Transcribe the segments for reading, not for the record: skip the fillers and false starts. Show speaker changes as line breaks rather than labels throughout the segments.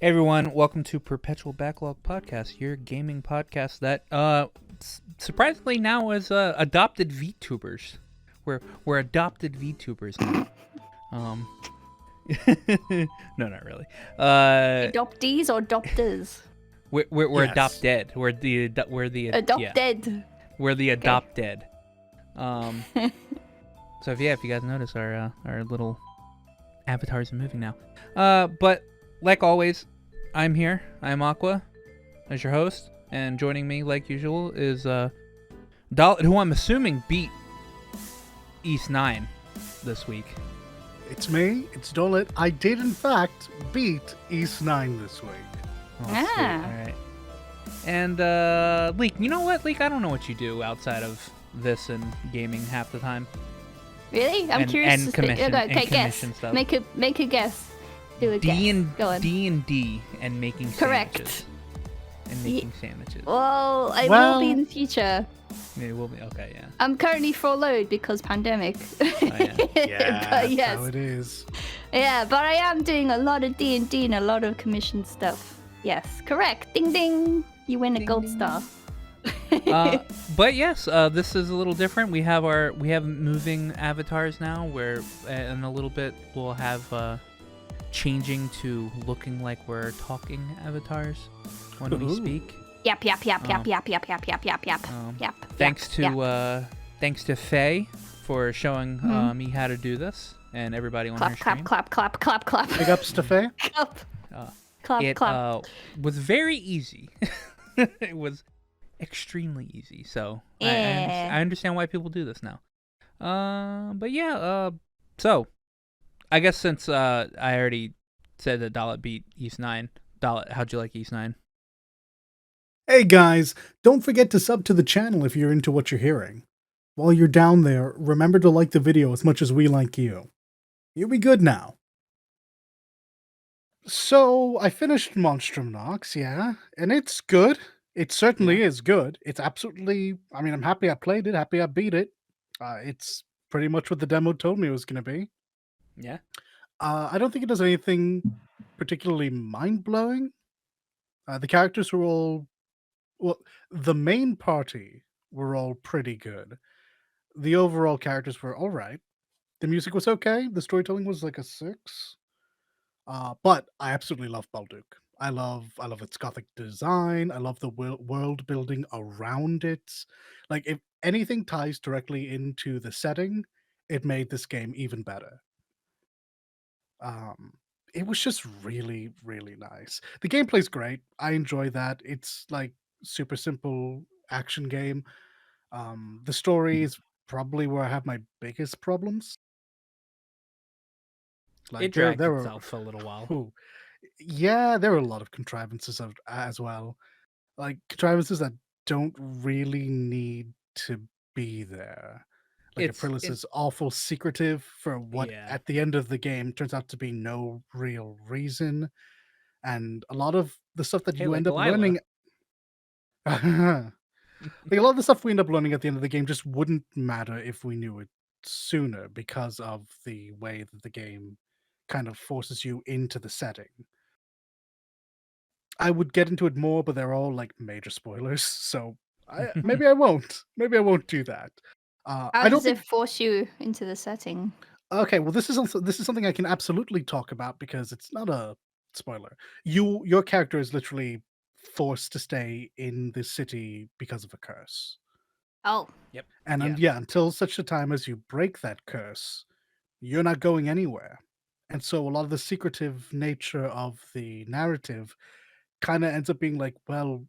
Hey everyone, welcome to Perpetual Backlog Podcast, your gaming podcast that surprisingly now is adopted VTubers. We're adopted VTubers now. No, not really.
Adoptees or adopters?
We're
Yes.
adopted. We're the
Adopted.
we're the adopted. So if you guys notice, our little avatars are moving now. But like always, I'm here. I'm Aqua, as your host, and joining me, like usual, is who I'm assuming beat East 9 this week.
It's me. It's Dolet. I did, in fact, beat East 9 this week.
Oh,
Ah.
sweet. All right. And Leek, you know what, Leek? I don't know what you do outside of this and gaming half the time.
Really? I'm
And-
curious.
and
to
commission-
okay,
and
guess.
commission stuff.
Make a guess. Do a guess. Go on.
D&D and making
Correct.
sandwiches. And making sandwiches.
Well, I will
Well-
be in the future.
Yeah, it will be. Okay, yeah.
I'm currently full load because pandemic.
yeah.
Yeah,
but yes.
that's how it is.
Yeah, but I am doing a lot of D&D and a lot of commission stuff. Yes, correct. Ding ding. You win a
Ding,
gold
ding.
star.
But yes, this is a little different. We have moving avatars now, where in a little bit we'll have changing to looking like we're talking avatars when we
Ooh.
speak.
Yep.
Oh. Thanks to Faye for showing me how to do this, and everybody on her stream.
Clap.
Big ups to Faye.
Clap.
It
Clap.
was very easy. It was extremely easy. So
Yeah.
I understand why people do this now. But yeah. So I guess since I already said that Dalit beat East 9, Dalit, how'd you like East 9?
Hey guys, don't forget to sub to the channel if you're into what you're hearing. While you're down there, remember to like the video as much as we like you. You'll be good now. So, I finished Monstrum Nox, yeah, and it's good. It certainly is good. It's absolutely, I'm happy I played it, happy I beat it. It's pretty much what the demo told me it was going to be.
Yeah.
I don't think it does anything particularly mind-blowing. The characters were all... Well, the main party were all pretty good. The overall characters were all right. The music was okay. The storytelling was like a 6. But I absolutely love Balduc. I love its gothic design. I love the world building around it. Like, if anything ties directly into the setting, it made this game even better. It was just really, really nice. The gameplay's great. I enjoy that. It's like super simple action game. The story is probably where I have my biggest problems. Like,
It dragged
there
itself for a little while.
yeah, there are a lot of contrivances as well. Like, contrivances that don't really need to be there. Like, Aprilis is awful secretive for what at the end of the game turns out to be no real reason. And a lot of the stuff that you end up learning... Like, a lot of the stuff we end up learning at the end of the game just wouldn't matter if we knew it sooner because of the way that the game kind of forces you into the setting. I would get into it more, but they're all like major spoilers, so maybe I won't. Maybe I won't do that.
How does it force you into the setting?
Okay, well, this is something I can absolutely talk about because it's not a spoiler. Your character is literally forced to stay in this city because of a curse.
Oh.
Yep.
And until such a time as you break that curse, you're not going anywhere. And so a lot of the secretive nature of the narrative kind of ends up being like, well,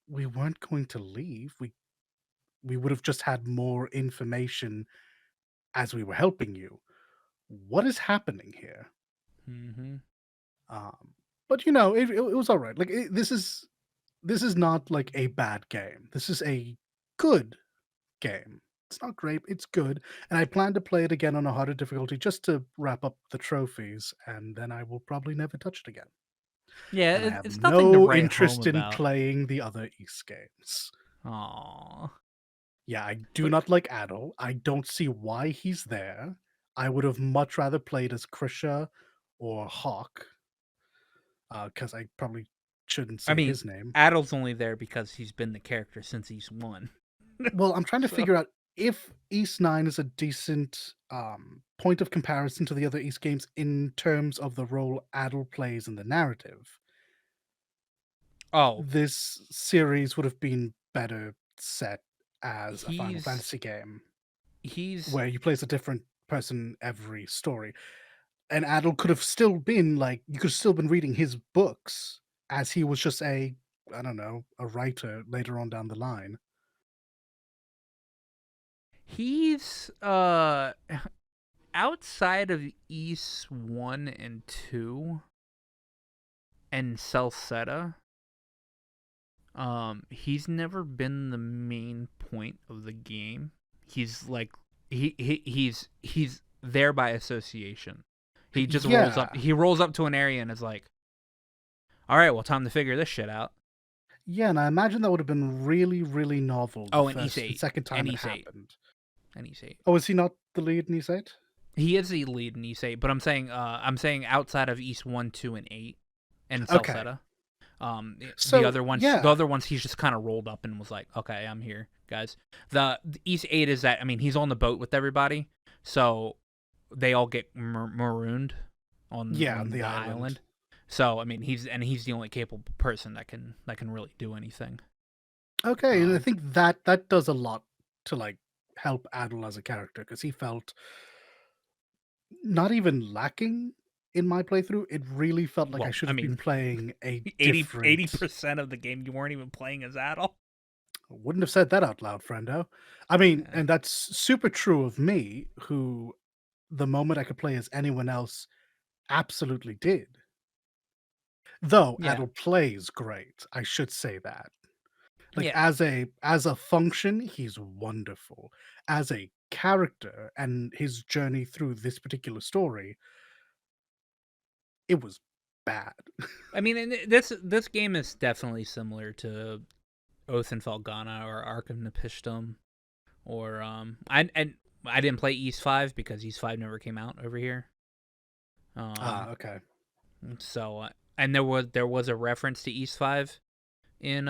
we weren't going to leave. We would have just had more information as we were helping you. What is happening here?
Mm-hmm.
But it was all right. Like, this is not like a bad game. This is a good game. It's not great. It's good, and I plan to play it again on a harder difficulty just to wrap up the trophies, and then I will probably never touch it again.
Yeah,
And I have
it's nothing to
no
write
interest
home
in
about.
playing the other East games.
Aww.
Yeah, I do not like Adol. I don't see why he's there. I would have much rather played as Krisha or Hawk. because I probably shouldn't
I
say
mean,
his name.
Adel's only there because he's been the character since East 1.
Well, I'm trying to
So-
figure out if East 9 is a decent point of comparison to the other East games in terms of the role Adel plays in the narrative.
Oh,
This series would have been better set as a Final
he's
Fantasy game
he's
where you play as a different person every story. And Adel could have still been like, you could have still been reading his books as he was just I don't know, a writer later on down the line.
he's outside of East 1 and 2 and Celceta. He's never been the main point of the game. He's like he's there by association. He just rolls up.
Yeah.
He rolls up to an area and is like, "All right, well, time to figure this shit out."
Yeah, and I imagine that would have been really, really novel the
Oh, and
first
East
and
8.
second time
And
it
East 8.
happened.
And East 8.
Oh, is he not the lead in East 8?
He is the lead in East 8, but I'm saying outside of East 1, 2, and 8, and
Okay.
Celceta.
So,
the other ones,
yeah.
he's just kind of rolled up and was like, "Okay, I'm here, guys." The East 8 is that, I mean, he's on the boat with everybody, so they all get marooned on
the island.
So I mean, he's the only capable person that can really do anything.
Okay, and I think that does a lot to like help Adel as a character because he felt not even lacking in my playthrough. It really felt like I should have been playing a
80% of the game you weren't even playing as Adel.
I wouldn't have said that out loud, friendo. I mean, and that's super true of me, who the moment I could play as anyone else absolutely did. Though Adel plays great, I should say that. Like as a function, he's wonderful. As a character and his journey through this particular story, it was bad.
I mean, and this game is definitely similar to Oath and Felghana or Ark of Nepistum, or I didn't play East 5 because East 5 never came out over here.
Okay.
So and there was a reference to East 5 in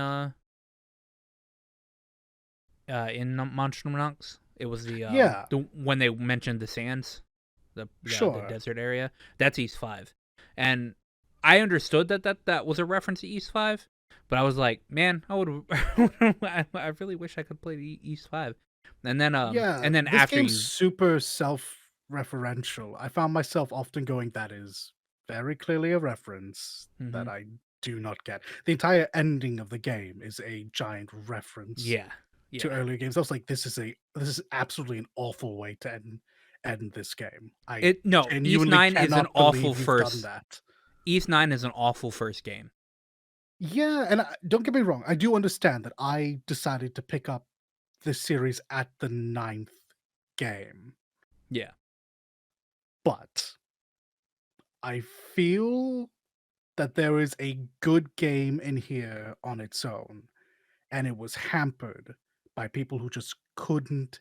Monstrum Nox. It was the when they mentioned the sands, the desert area. That's East 5, and I understood that was a reference to East 5, but I was like, man, I really wish I could play the East 5. And then
this
after
game's super self-referential. I found myself often going, that is very clearly a reference that I do not get. The entire ending of the game is a giant reference to earlier games. I was like, this is absolutely an awful way to end this game.
East 9 is an awful first.
Done that.
East 9 is an awful first game.
Yeah, and don't get me wrong, I do understand that I decided to pick up this series at the 9th game.
Yeah.
But I feel that there is a good game in here on its own, and it was hampered by people who just couldn't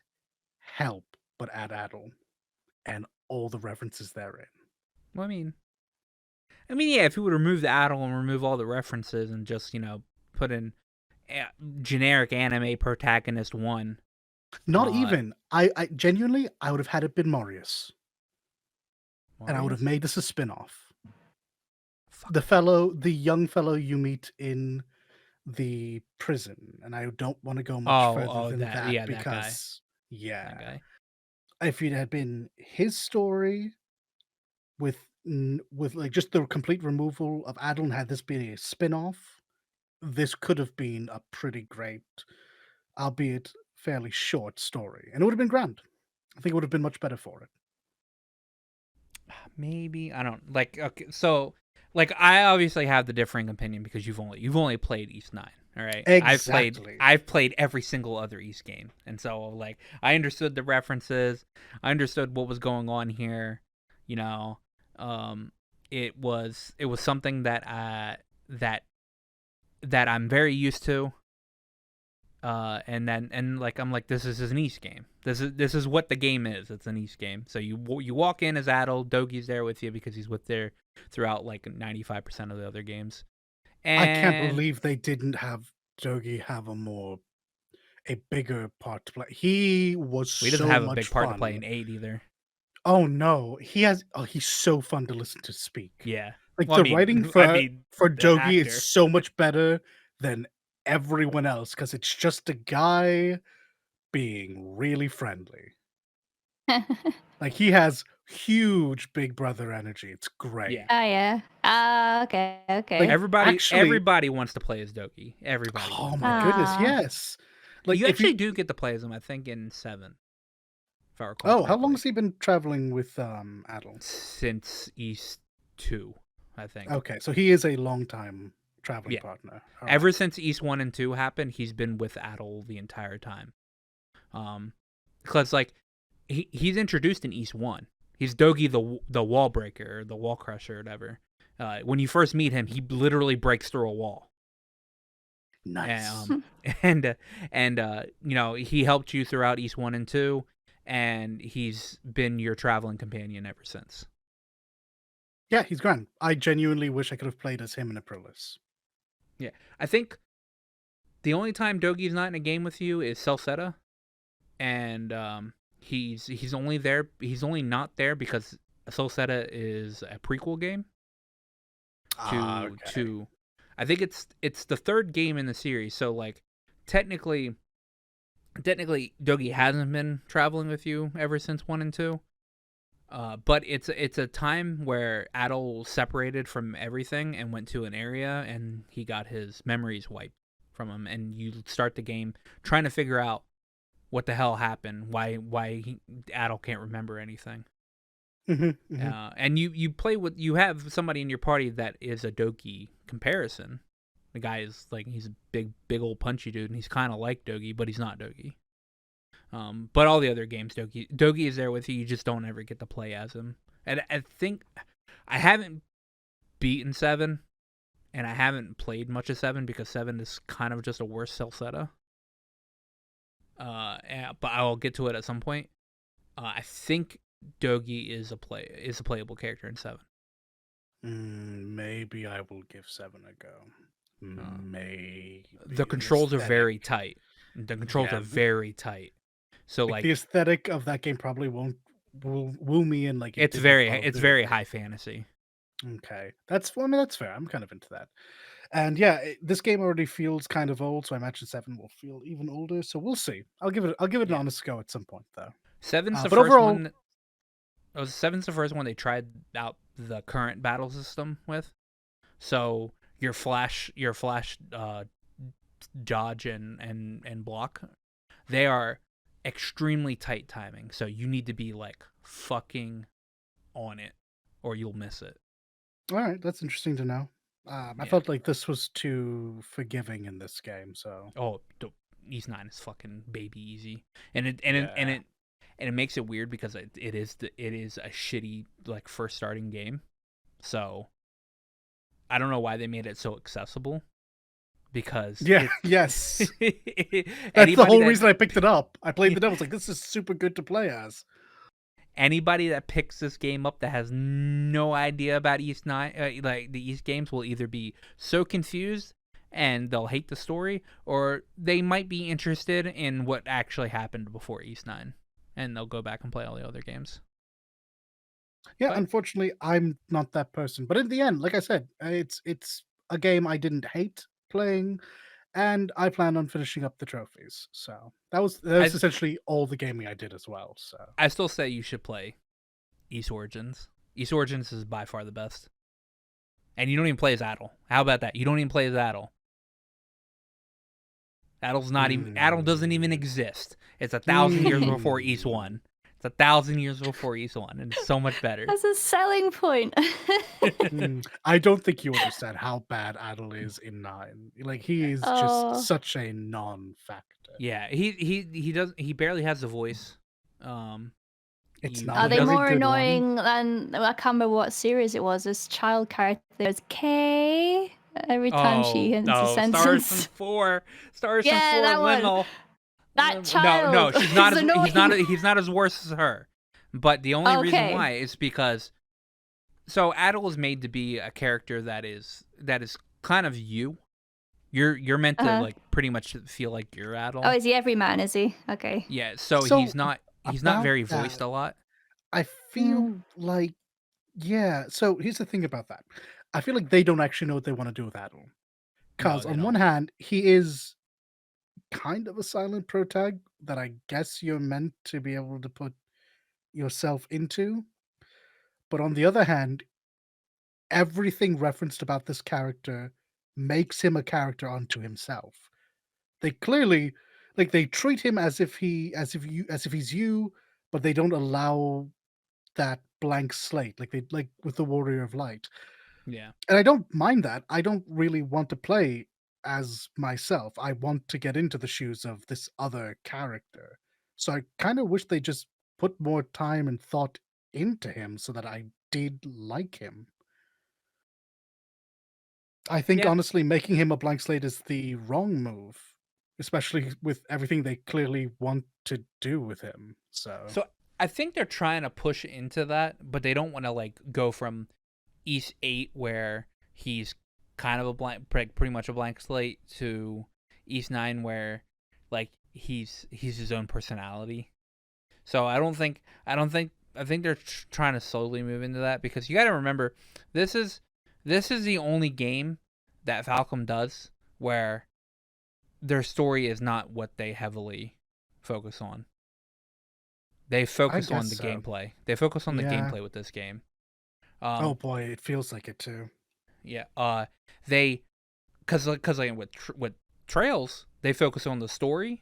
help but add Adel and all the references therein.
Well, I mean, yeah, if you would remove the Adel and remove all the references and just, put in generic anime protagonist 1.
Not even. I genuinely, I would have had it been Marius. And I would have made this a spin-off. The young fellow you meet in the prison, and I don't want to go much further than that because
that guy.
If it had been his story with like just the complete removal of Adel and had this been a spin-off, this could have been a pretty great, albeit fairly short story, and it would have been grand. I think it would have been much better for it.
Maybe I don't like. Okay, so like I obviously have the differing opinion because you've only played East 9. All right,
exactly.
I've played every single other East game, and so like I understood the references, I understood what was going on here. It was something that I'm very used to. and like I'm like, this is an East game. This is what the game is. It's an East game. So you walk in as Adel. Dogi's there with you because he's with there throughout like 95% of the other games.
I can't
And
believe they didn't have Dogi have a bigger part to play. He was
he doesn't
so
have a
much
big part to
fun.
play in 8 either.
Oh no, he's so fun to listen to speak.
Yeah,
Like
well,
the writing for
the
Dogi
actor.
is so much better than everyone else because it's just a guy being really friendly. Like he has huge Big Brother energy. It's great.
Yeah.
Oh yeah. Okay. Okay.
Like,
Everybody
actually,
wants to play as Dogi. Everybody.
oh
wants to
my
play
goodness,
Ah.
yes. Like
you
if
actually do get to play as him, I think, in 7. If I recall.
Oh, how long
correctly.
has he been traveling with Adel?
Since East 2, I think.
Okay, so he is a long time traveling partner. All
Ever
right.
since East 1 and 2 happened, he's been with Adel the entire time. Because like he's introduced in East 1. He's Dogi the wall breaker, or the wall crusher, or whatever. When you first meet him, he literally breaks through a wall.
Nice.
And you know, he helped you throughout East 1 and 2, and he's been your traveling companion ever since.
Yeah, he's grand. I genuinely wish I could have played as him in Aprilis.
Yeah, I think the only time Dogi's not in a game with you is Celceta, and he's only there. He's only not there because Celceta is a prequel game to I think it's the 3rd game in the series. So like technically Dogi hasn't been traveling with you ever since 1 and 2. But it's a time where Adel separated from everything and went to an area, and he got his memories wiped from him, and you start the game trying to figure out what the hell happened, why Adel can't remember anything. And you play with, you have somebody in your party that is a Dogi comparison. The guy is like, he's a big old punchy dude, and he's kind of like Dogi, but he's not Dogi. But all the other games, Dogi is there with you. You just don't ever get to play as him. And I think I haven't beaten 7, and I haven't played much of 7 because 7 is kind of just a worse Celceta. But I will get to it at some point. I think Dogi is a playable character in 7.
Maybe I will give 7 a go. Maybe
the controls are very tight. The controls are very tight. So like
the aesthetic of that game probably won't woo me in. Like
it's very high fantasy.
Okay, that's fair. I'm kind of into that. And yeah, this game already feels kind of old, so I imagine 7 will feel even older. So we'll see. I'll give it an honest go at some point, though.
7's the
but
first
overall,
one. 7's the first one they tried out the current battle system with. So your flash dodge and block, they are extremely tight timing. So you need to be like fucking on it, or you'll miss it.
All right, that's interesting to know. I felt like this was too forgiving in this game. So
East 9 is fucking baby easy, and it makes it weird because it is a shitty like first starting game. So I don't know why they made it so accessible. Because
yes, that's the whole reason I picked it up. I played the demo. I was like, this is super good to play as.
Anybody that picks this game up that has no idea about East 9, like the East games, will either be so confused and they'll hate the story, or they might be interested in what actually happened before East 9, and they'll go back and play all the other games.
Yeah, unfortunately, I'm not that person. But in the end, like I said, it's a game I didn't hate playing, and I plan on finishing up the trophies. So that was essentially all the gaming I did as well. So
I still say you should play East Origins. East Origins is by far the best. And you don't even play as Adel. How about that? You don't even play as Adel. Adel's not even. Adel doesn't even exist. It's 1,000 years before East 1. It's 1,000 years before East 1, and it's so much better.
That's a selling point.
I don't think you understand how bad Adel is in 9. Like he is just such a non-factor.
Yeah, he barely has a voice.
It's not.
Are they more annoying than, I can't remember what series it was. This child character was Kay. Every time she ends a
Stars
sentence.
from 4. Stars
Yeah,
from 4.
that one.
Limmel.
That
No,
child.
she's not
is
as
annoying.
he's not as worse as her. But the only reason
Okay.
why is because Adel is made to be a character that is kind of you. You're meant to like pretty much feel like you're Adel.
Oh, is he everyman? Is he? Okay.
Yeah, so
So,
he's not
about
very
that,
voiced a lot.
I feel like, yeah. So here's the thing about that. I feel like they don't actually know what they want to do with Adel.
No,
Because
they
on
don't.
one hand, he is kind of a silent protag that I guess you're meant to be able to put yourself into. But on the other hand, everything referenced about this character makes him a character unto himself. They clearly they treat him as if he's you, but they don't allow that blank slate like with the Warrior of Light.
Yeah.
And I don't mind that. I don't really want to play as myself. I want to get into the shoes of this other character. So I kind of wish they just put more time and thought into him so that I did like him. I think honestly making him a blank slate is the wrong move, especially with everything they clearly want to do with him.
So I think they're trying to push into that, but they don't want to like go from East 8 where he's kind of a blank, pretty much a blank slate, to East 9 where like he's his own personality. So I think they're trying to slowly move into that, because you got to remember this is the only game that Falcom does where their story is not what they heavily focus on. They focus on the gameplay. They focus on the gameplay with this game.
Oh boy, it feels like it too.
Yeah. They, because like with Trails, they focus on the story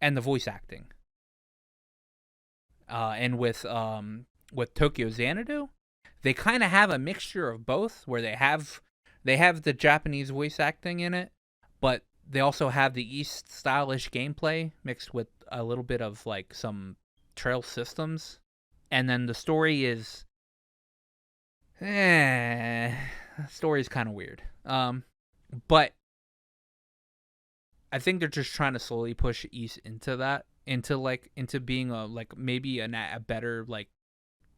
and the voice acting. And with Tokyo Xanadu, they kind of have a mixture of both, where they have the Japanese voice acting in it, but they also have the East stylish gameplay mixed with a little bit of like some trail systems. And then the story is story's kind of weird. But I think they're just trying to slowly push East into that, into being a like maybe a better like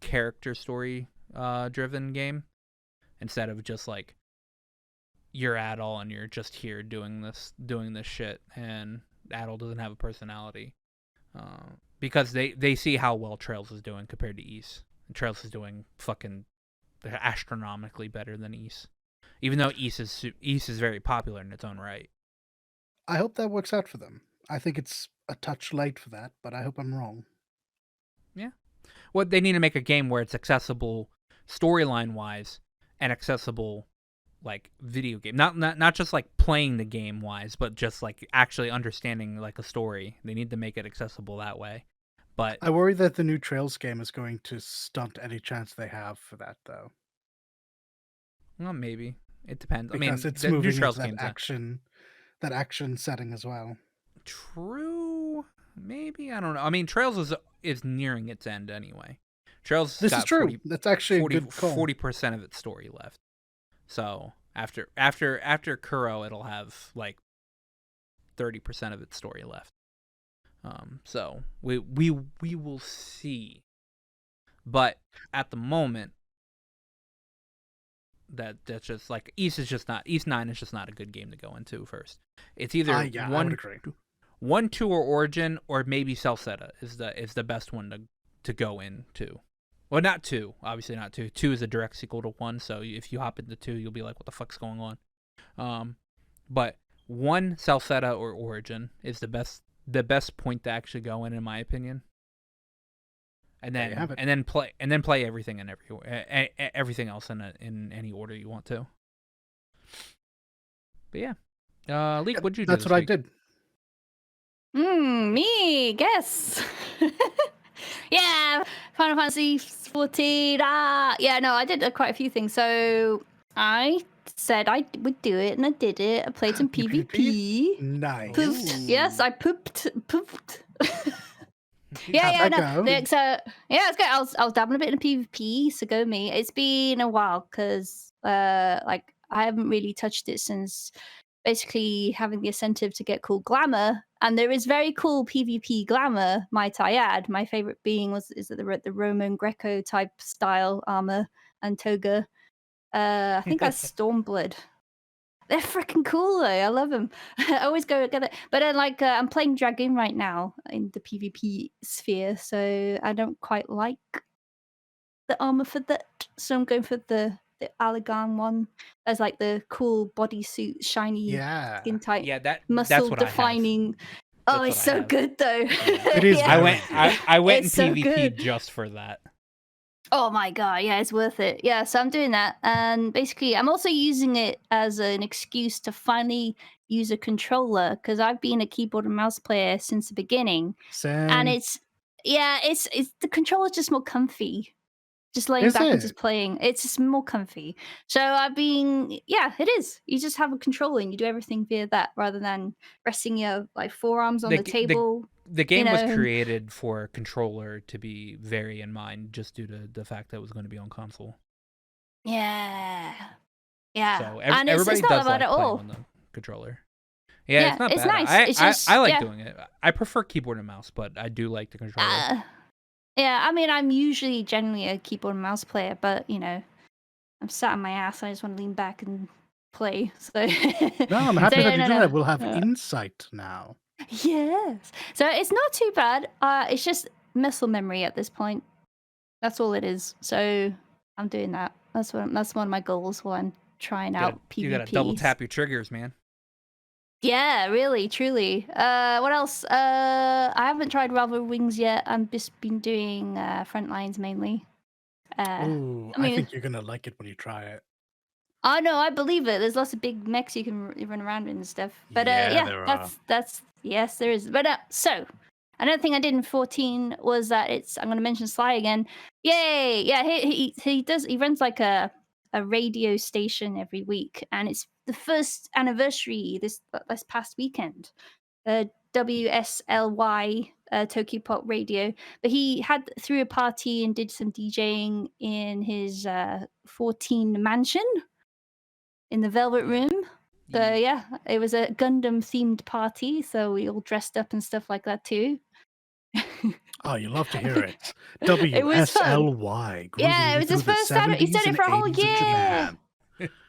character story driven game, instead of just like you're Adol and you're just here doing this shit, and Adol doesn't have a personality. Because they see how well Trails is doing compared to East. And Trails is doing fucking astronomically better than East, even though East is very popular in its own right.
I hope that works out for them. I think it's a touch late for that, but I hope I'm wrong.
Yeah. Well, they need to make a game where it's accessible storyline wise and accessible like video game. Not just like playing the game wise, but just like actually understanding like a story. They need to make it accessible that way. But
I worry that the new Trails game is going to stunt any chance they have for that, though.
Well, maybe. It depends.
Because it's
the new
moving
Trails
into
game's
that action setting as well.
True. Maybe, I don't know. Trails is nearing its end anyway. Trails
This
got
is true.
40,
That's actually a good call.
40% of its story left. So after Kuro, it'll have like 30% of its story left. So we will see. But at the moment, that's just like East 9 is just not a good game to go into first. It's either
I would agree.
1, 2, or Origin, or maybe Celceta is the best one to go into. Well, not 2, obviously not 2. 2 is a direct sequel to 1, so if you hop into 2, you'll be like, what the fuck's going on? But 1, Celceta or Origin is the best point to actually go in my opinion. And then play everything in everything else in any order you want to. But yeah, Leek, what'd you do?
That's what
week?
I did.
Me, guess. Yeah, Final Fantasy 14. Yeah, no, I did quite a few things. So I said I would do it, and I did it. I played some PvP.
Nice.
Pooped. Yes, I pooped. Yeah, no. So yeah, it's good. I was dabbling a bit in PvP, so go me. It's been a while because like I haven't really touched it since basically having the incentive to get cool glamour. And there is very cool PvP glamour, might I add. My favorite being is the Roman Greco type style armor and toga. I think that's Stormblood. They're freaking cool though. I love them. I always go get it. But then I'm playing Dragoon right now in the PvP sphere, so I don't quite like the armor for that. So I'm going for the Allagan one. As like the cool bodysuit, shiny skin type,
Yeah, that's
muscle
what I have.
defining. Oh, it's so good though.
It is.
Yeah.
I went
It's
in
so
PvP
good.
just for that.
Oh my god, yeah, it's worth it. Yeah, so I'm doing that. And basically, I'm also using it as an excuse to finally use a controller because I've been a keyboard and mouse player since the beginning. And it's the controller's just more comfy. Just laying back and just playing. It's just more comfy. So it is. You just have a controller and you do everything via that rather than resting your forearms on the table.
The game was created for a controller to be very in mind just due to the fact that it was going to be on console.
Yeah.
So
and
everybody
it's not
does
bad
like
at
playing
all.
on the controller. Yeah, it's not
it's
bad.
nice. It's just,
I like doing it. I prefer keyboard and mouse, but I do like the controller.
Yeah, I mean, I'm usually generally a keyboard and mouse player, but I'm sat on my ass. I just want to lean back and play. So
no, I'm happy that you do that. We'll have insight now.
Yes. So it's not too bad. It's just muscle memory at this point. That's all it is. So I'm doing that. That's one of my goals while I'm trying out PvP.
You gotta double tap your triggers, man.
Yeah, really, truly. What else? I haven't tried Ravel Wings yet. I've just been doing Frontlines mainly.
I think you're gonna like it when you try it.
Oh no, I believe it. There's lots of big mechs you can run around in and stuff. But that's yes, there is. But so another thing I did in 14 was that I'm going to mention Sly again. Yay! Yeah, he runs like a radio station every week, and it's the first anniversary this past weekend. WSLY Tokyo Pop Radio, but he threw a party and did some DJing in his 14 mansion in the Velvet Room. So yeah, it was a Gundam themed party, so we all dressed up and stuff like that too.
Oh, you love to hear it. WSLY.
Yeah, it was his first time. He said it for a whole year.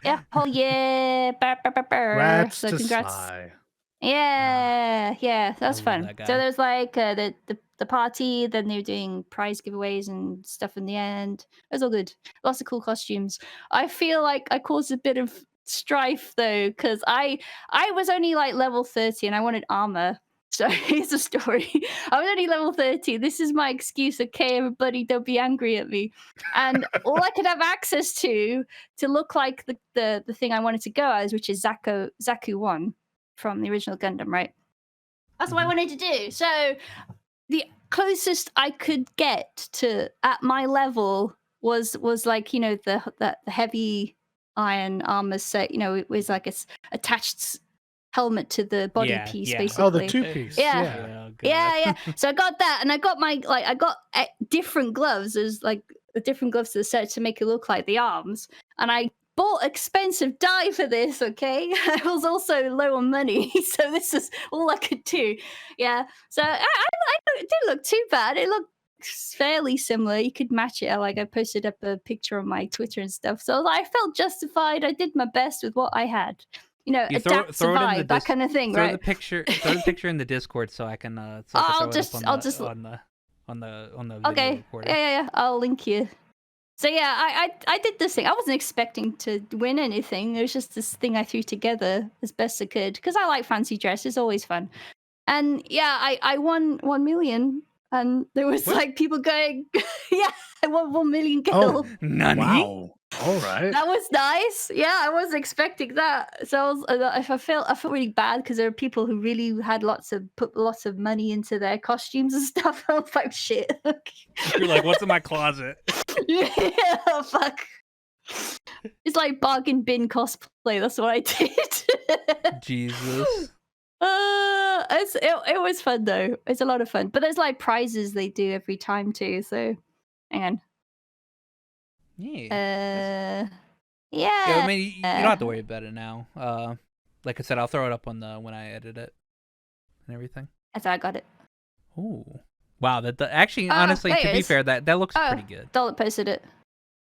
Yeah, whole year.
Congrats
so
to
congrats.
Sly.
Yeah, that was fun.
That guy.
So there was like the party, then they were doing prize giveaways and stuff in the end. It was all good. Lots of cool costumes. I feel like I caused a bit of strife though, because I was only like level 30 and I wanted armor. So here's the story. I was only level 30. This is my excuse. Okay, everybody, don't be angry at me. And all I could have access to look like the thing I wanted to go as, which is Zaku 1 from the original Gundam, right? That's what I wanted to do. So the closest I could get to at my level was like, the heavy iron armor set, it was like it's attached helmet to the body piece, basically.
Oh, the 2-piece.
Yeah. So I got that, and I got I got different gloves. There's like the different gloves to the set to make it look like the arms, and I bought expensive dye for this. Okay, I was also low on money, so this is all I could do. Yeah, so it didn't look too bad. It looked fairly similar. You could match it. I posted up a picture on my Twitter and stuff, so I felt justified. I did my best with what I had. Adapt, survive, that kind of thing, right?
Throw the picture in the Discord so I can.
I'll just
on the video
okay.
recorder.
Yeah. I'll link you. So yeah, I did this thing. I wasn't expecting to win anything. It was just this thing I threw together as best I could because I like fancy dress. It's always fun. And yeah, I won 1 million. And there was like people going, yeah, I won 1 million gil.
Oh, nani? Wow. All right.
That was nice. Yeah, I wasn't expecting that. So I felt really bad because there are people who really had put lots of money into their costumes and stuff. I was like, shit.
You're like, what's in my closet?
Yeah, fuck. It's like bargain bin cosplay. That's what I did.
Jesus.
It was fun though. It's a lot of fun. But there's like prizes they do every time too. So, hang on.
Yeah.
Yeah.
I mean, you don't have to worry about it now. Like I said, I'll throw it up on when I edit it and everything.
I thought I got it.
Ooh, wow! Actually, honestly, to be fair, that looks pretty good.
Dollet posted it.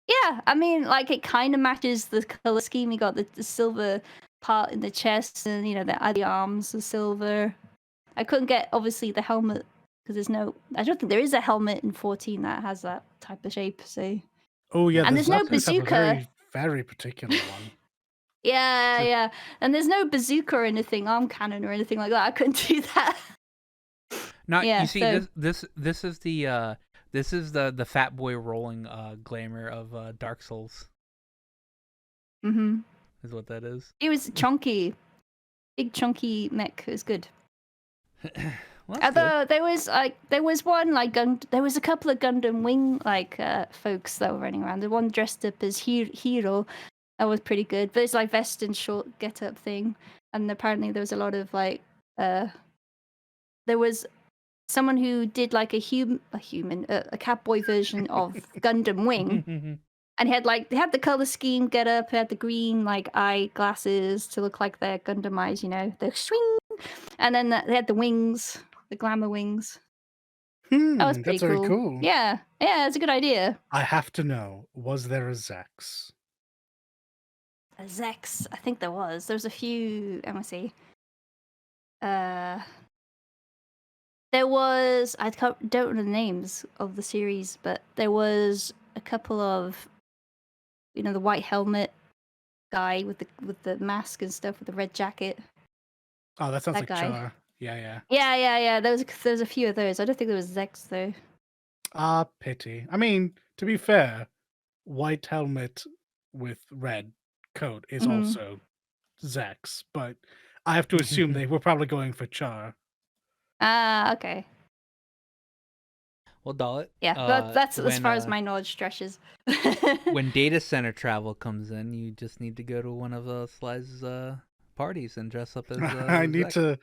Yeah, I mean, like it kind of matches the color scheme. You got the silver part in the chest, and the arms are silver. I couldn't get obviously the helmet because there's no. I don't think there is a helmet in 14 that has that type of shape. So.
Oh yeah,
and there's no bazooka.
Have a very, very particular one.
Yeah, and there's no bazooka or anything, arm cannon or anything like that. I couldn't do that.
You see, this is the fat boy rolling glamour of Dark Souls.
Mm-hmm.
Is what that is.
It was chunky, big chunky mech. It was good.
Well,
although there was one there was a couple of Gundam Wing folks that were running around. The one dressed up as Hero, that was pretty good. But it's like vest and short get up thing, and apparently there was a lot of there was someone who did like a Catboy version of Gundam Wing. And they had the color scheme get up, had the green eye glasses to look like their Gundam eyes, the swing, and then they had the wings, the glamour wings. That was pretty
very cool.
Yeah, it's a good idea.
I have to know, was there a Zex?
A Zex, I think there was. There was a few. Let me see. There was. Don't know the names of the series, but there was a couple of. The white helmet guy with the mask and stuff with the red jacket.
Oh, that sounds
that
like
guy.
Char. Yeah.
Yeah. There's a few of those. I don't think there was Zex though.
Ah, pity. I mean, to be fair, white helmet with red coat is also Zex, but I have to assume they were probably going for Char.
Ah, okay.
Well, Dollet.
Yeah, that's as far as my knowledge stretches.
When data center travel comes in, you just need to go to one of Sly's parties and dress up as.
I need to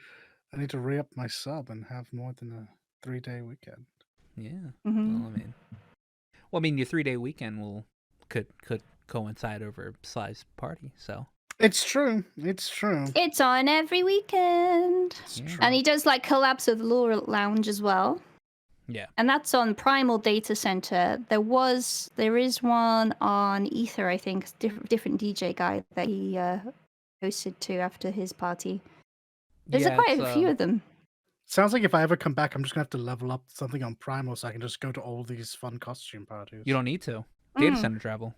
re-up my sub and have more than a 3-day weekend.
Yeah.
Mm-hmm.
Well, I mean, your 3-day weekend could coincide over Sly's party, so.
It's true.
It's on every weekend. And he does collabs with Laura Lounge as well.
Yeah.
And that's on Primal Data Center. There is one on Ether, I think, different DJ guy that he hosted to after his party. There's quite a few of them.
Sounds like if I ever come back, I'm just gonna have to level up something on Primal so I can just go to all these fun costume parties.
You don't need to. Data center travel.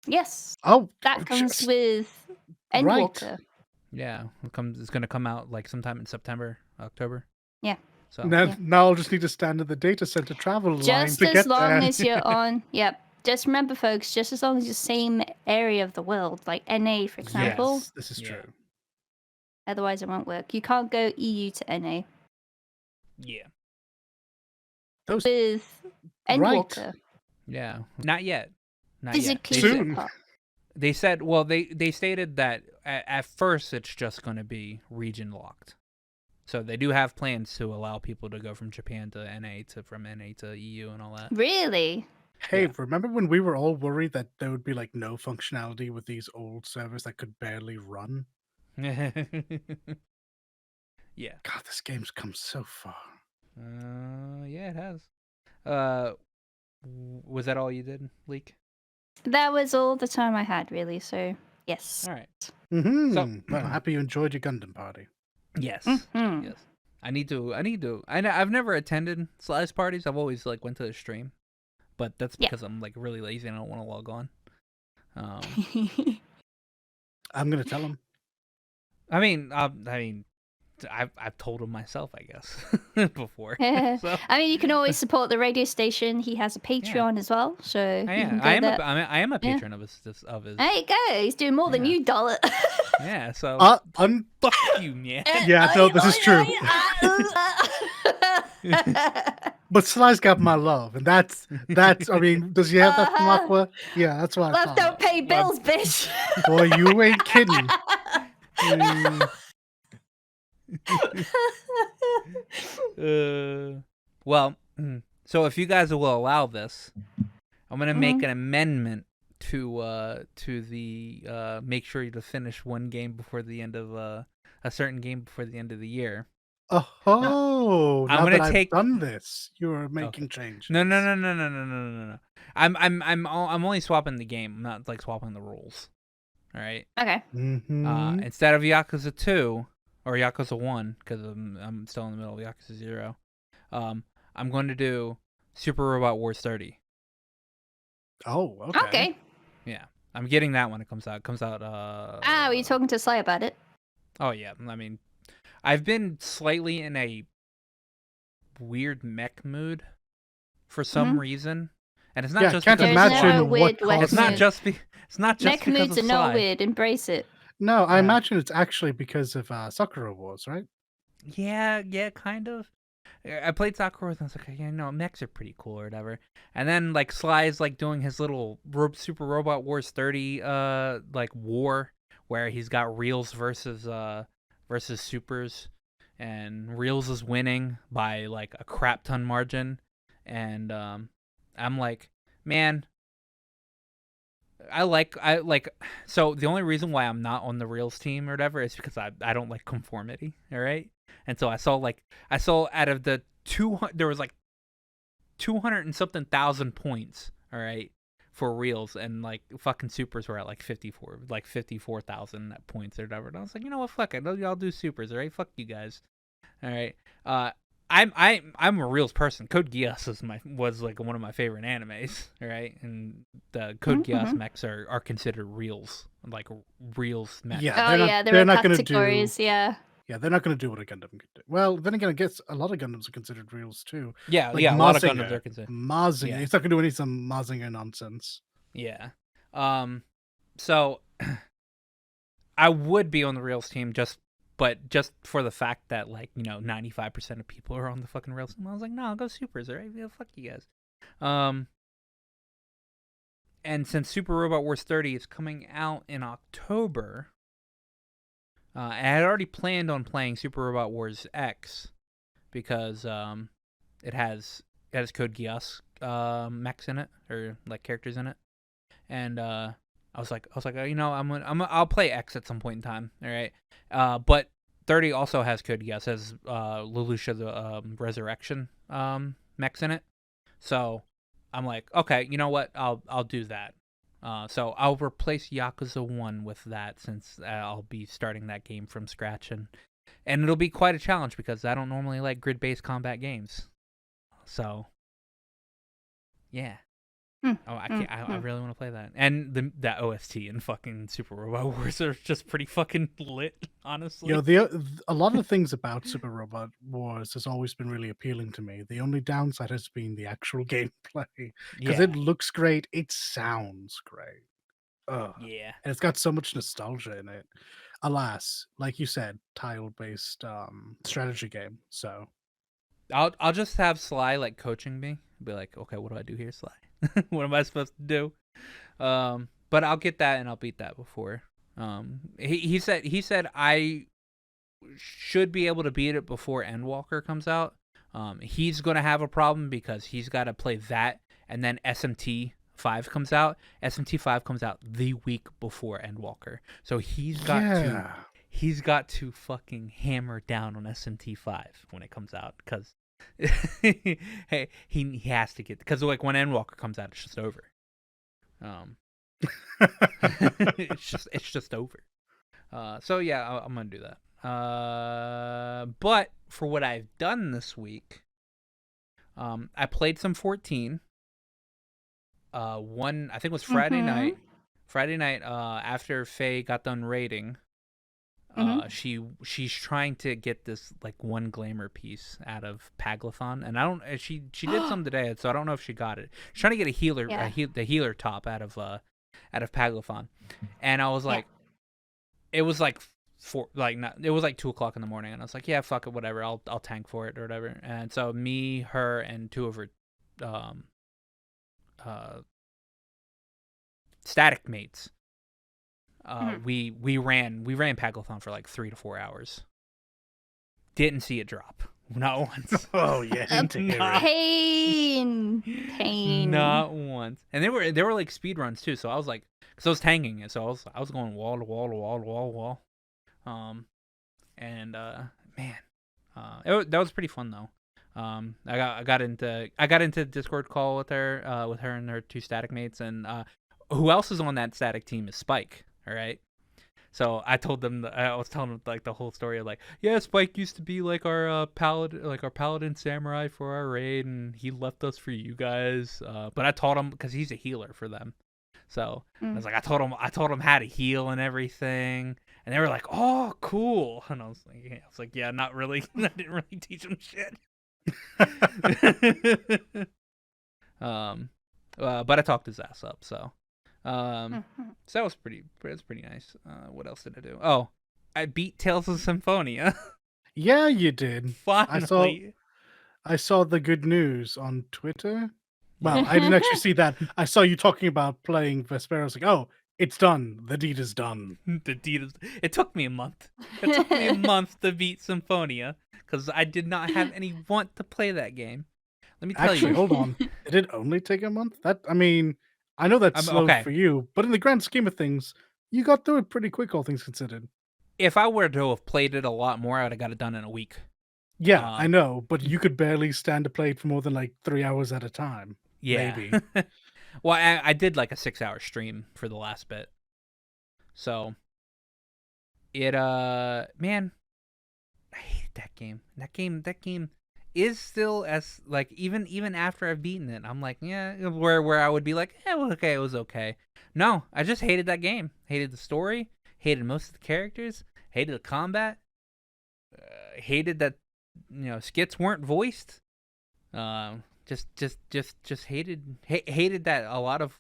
Yes.
Oh,
that comes with Endwalker.
Right.
Yeah, it's gonna come out sometime in September, October.
Yeah.
So
now I'll just need to stand in the data center travel line to get there.
Just as long as you're on. Yep. Just remember, folks. Just as long as you're the same area of the world, like NA, for example.
Yes, this is true.
Otherwise, it won't work. You can't go EU to NA.
Yeah.
With Endwalker.
Yeah. Not yet.
Physically
soon.
They said. Well, they stated that at first it's just going to be region locked. So they do have plans to allow people to go from Japan to NA from NA to EU and all that.
Really?
Hey, remember when we were all worried that there would be no functionality with these old servers that could barely run?
Yeah.
God, this game's come so far.
Yeah, it has. Was that all you did, Leek?
That was all the time I had, really. So yes.
All right.
Mm-hmm.
So,
well, happy you enjoyed your Gundam party.
Yes.
Mm-hmm.
Yes. I need to. I've never attended Sly's parties. I've always went to the stream, but that's because I'm really lazy and I don't want to log on.
I'm gonna tell him.
I mean, I've told him myself, I guess, before. So.
I mean, you can always support the radio station. He has a Patreon as well, so
I am a patron of his.
There you go. He's doing more than you, Dollar.
Yeah. So fuck you, man.
Yeah, no, this is true. But Sly's got my love, and that's. I mean, does he have that from Aqua? Yeah, that's why.
Love don't pay bills, bitch.
Boy, you ain't kidding.
Well, so if you guys will allow this, I'm gonna make an amendment the make sure to finish one game before the end of a certain game before the end of the year.
Oh,
I'm
now
gonna
that I've
take.
done this, you are
Okay.
making changes.
No. I'm only swapping the game. I'm not like swapping the rules. All right.
Okay.
Mm-hmm.
Instead of Yakuza 2 or Yakuza 1, because I'm still in the middle of Yakuza 0. I'm going to do Super Robot Wars 30.
Oh, okay.
Okay.
Yeah, I'm getting that when it comes out. It comes out.
Were you talking to Sly about it?
Oh yeah, I mean, I've been slightly in a weird mech mood for some reason, and it's not just
can't
because
imagine what
it's not just it's not just
mech
because
moods
of
are
Sly.
not weird. Embrace it.
No, I imagine it's actually because of Sakura Wars, right?
Yeah, kind of. I played Sakura and I was like, mechs are pretty cool or whatever. And then like Sly is like doing his little Super Robot Wars 30 like war where he's got Reels versus Supers, and Reels is winning by like a crap ton margin, and I'm like, man, I like so the only reason why I'm not on the Reels team or whatever is because I don't like conformity, all right? And so I saw out of the 200, there was like 200 and something thousand points, all right, for Reels, and like fucking Supers were at like 54,000 points or whatever. And I was like, you know what, fuck it, I'll do Supers, all right? Fuck you guys, all right. I'm a Reels person. Code Geass was like one of my favorite animes, right? And the Code Geass mechs are considered Reels, like Reels mechs.
Yeah,
there are
not going to
categories. Yeah,
they're not going to do what a Gundam can do. Well, then again, I guess a lot of Gundams are considered Reels too.
Yeah,
like
a lot of Gundams are considered.
Mazinger.
Yeah.
It's not going to do any some Mazinger nonsense.
Yeah. So I would be on the Reels team just for the fact that, like, 95% of people are on the fucking Rails team. I was like, no, I'll go Supers, all right? Yeah, fuck you guys. And since Super Robot Wars 30 is coming out in October, I had already planned on playing Super Robot Wars X because it has Code Geass mechs in it, or like characters in it, and I was like, I'll play X at some point in time, all right? But 30 also has Code Geass, has Lelouch the Resurrection mechs in it, so I'm like, okay, you know what? I'll do that. So I'll replace Yakuza 1 with that, since I'll be starting that game from scratch, and it'll be quite a challenge because I don't normally like grid-based combat games. So yeah. I really want to play that. And that OST in fucking Super Robot Wars are just pretty fucking lit, honestly.
A lot of the things about Super Robot Wars has always been really appealing to me. The only downside has been the actual gameplay. Because it looks great, it sounds great.
Yeah.
And it's got so much nostalgia in it. Alas, like you said, tile-based strategy game. So
I'll just have Sly like coaching me. Be like, okay, what do I do here, Sly? What am I supposed to do? But I'll get that and I'll beat that before. He said I should be able to beat it before Endwalker comes out. He's gonna have a problem because he's got to play that, and then SMT 5 comes out. SMT 5 comes out the week before Endwalker, so he's got to fucking hammer down on SMT 5 when it comes out, because hey, he has to get, because like when Endwalker comes out, it's just over. it's just over. So yeah, I'm gonna do that. But for what I've done this week, I played some 14. One, I think it was Friday night. Friday night, after Faye got done raiding, she's trying to get this like one glamour piece out of Paglathon, and she did some today, so I don't know if she got it. She's trying to get a healer, the healer top out of Paglathon, and I was like, it was like it was like 2:00 in the morning, and I was like, yeah, fuck it, whatever, I'll tank for it or whatever. And so me, her, and two of her static mates, we ran Paglathon for like 3 to 4 hours. Didn't see it drop. Not once.
Oh yeah, into
Not-
Pain.
Not once. And they were like speed runs too. So I was like, because I was tanking it, so I was going wall to wall to wall to wall to wall. And man, that was pretty fun though. I got into Discord call with her and her two static mates, and who else is on that static team is Spike. All right. So I told them, I was telling them like the whole story of like, yeah, Spike used to be like our paladin samurai for our raid, and he left us for you guys. But I taught him because he's a healer for them. So I was like, I told him how to heal and everything, and they were like, oh, cool. And I was like, yeah, not really. I didn't really teach him shit. But I talked his ass up, so. So that was pretty nice. What else did I do? Oh, I beat Tales of Symphonia.
Yeah, you did.
Finally.
I saw the good news on Twitter. Well, I didn't actually see that. I saw you talking about playing Vesperia. I was like, oh, it's done. The deed is done.
The deed is. It took me a month. It took me a month to beat Symphonia because I did not have any want to play that game. Let me tell
Actually,
you.
hold on. Did it only take a month? I know that's slow
okay.
for you, but in the grand scheme of things, you got through it pretty quick, all things considered.
If I were to have played it a lot more, I would have got it done in a week.
Yeah, I know, but you could barely stand to play it for more than like 3 hours at a time.
Yeah.
Maybe.
Well, I did like a 6-hour stream for the last bit. So it man, I hated that game. That game is still as like even after I've beaten it, I'm like, yeah, where I would be like, yeah, well, okay, it was okay. No, I just hated that game. Hated the story, hated most of the characters, hated the combat, hated that skits weren't voiced. Just hated that a lot of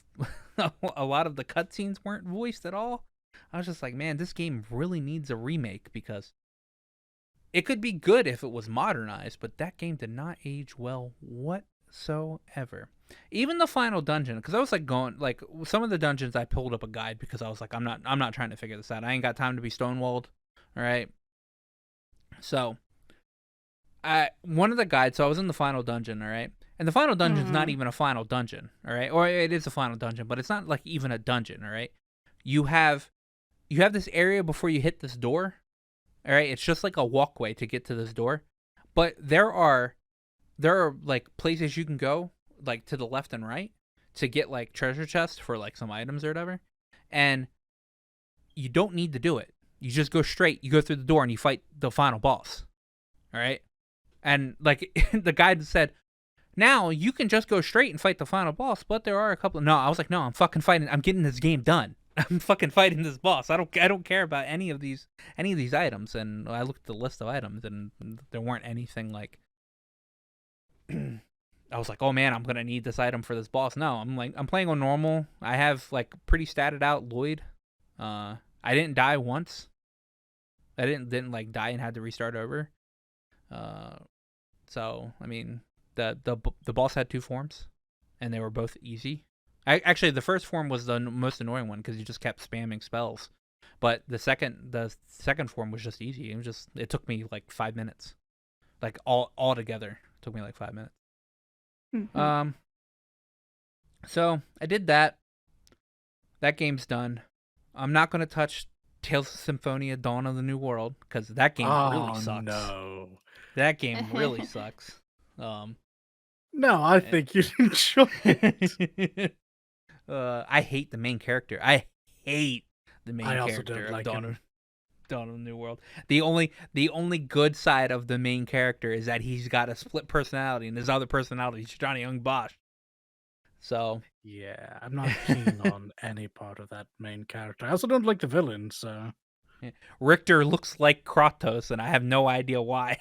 the cutscenes weren't voiced at all. I was just like, man, this game really needs a remake because it could be good if it was modernized, but that game did not age well whatsoever. Even the final dungeon, because I was like going like some of the dungeons I pulled up a guide because I was like, I'm not trying to figure this out. I ain't got time to be stonewalled. All right. So one of the guides, so I was in the final dungeon, all right? And the final dungeon's not even a final dungeon, all right? Or it is a final dungeon, but it's not like even a dungeon, all right? You have this area before you hit this door, all right? It's just like a walkway to get to this door. But there are like places you can go like to the left and right to get like treasure chests for like some items or whatever. And you don't need to do it. You just go straight. You go through the door and you fight the final boss. All right? And like the guide said, now you can just go straight and fight the final boss, but there are a couple. No, I was like, no, I'm fucking fighting. I'm getting this game done. I'm fucking fighting this boss. I don't care about any of these items. And I looked at the list of items, and there weren't anything like. I was like, oh man, I'm gonna need this item for this boss. No, I'm playing on normal. I have like pretty statted out Lloyd. I didn't die once. I didn't like die and had to restart over. So I mean, the boss had 2 forms, and they were both easy. Actually, the first form was the most annoying one because you just kept spamming spells, but the second form was just easy. It took me like 5 minutes, like all together took me like 5 minutes. Mm-hmm. So I did that. That game's done. I'm not gonna touch Tales of Symphonia: Dawn of the New World because that game really sucks.
No.
That game really sucks.
No, I think you'd enjoy it.
I hate the main character. I hate the main character of Dawn of the New World. The only good side of the main character is that he's got a split personality, and his other personality is Johnny Young Bosch. So
yeah, I'm not keen on any part of that main character. I also don't like the villain. So
Richter looks like Kratos, and I have no idea why.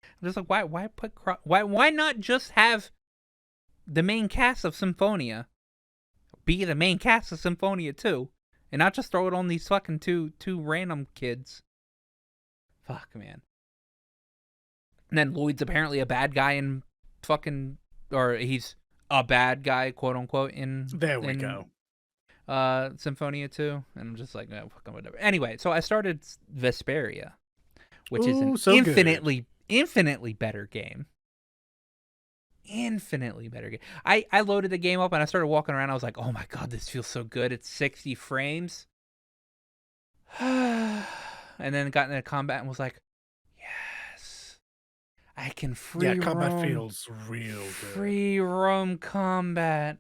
I'm just like, why put why not just have the main cast of Symphonia be the main cast of Symphonia too, and not just throw it on these fucking two random kids. Fuck, man. And then Lloyd's apparently a bad guy in fucking, or he's a bad guy, quote unquote, in
go.
Symphonia 2, and I'm just like, oh, fucking whatever. Anyway, so I started Vesperia, which is an infinitely better game. Infinitely better game. I loaded the game up and I started walking around. I was like, oh my god, this feels so good. It's 60 frames. And then got into combat and was like, yes, I can
combat feels real good.
Free roam combat.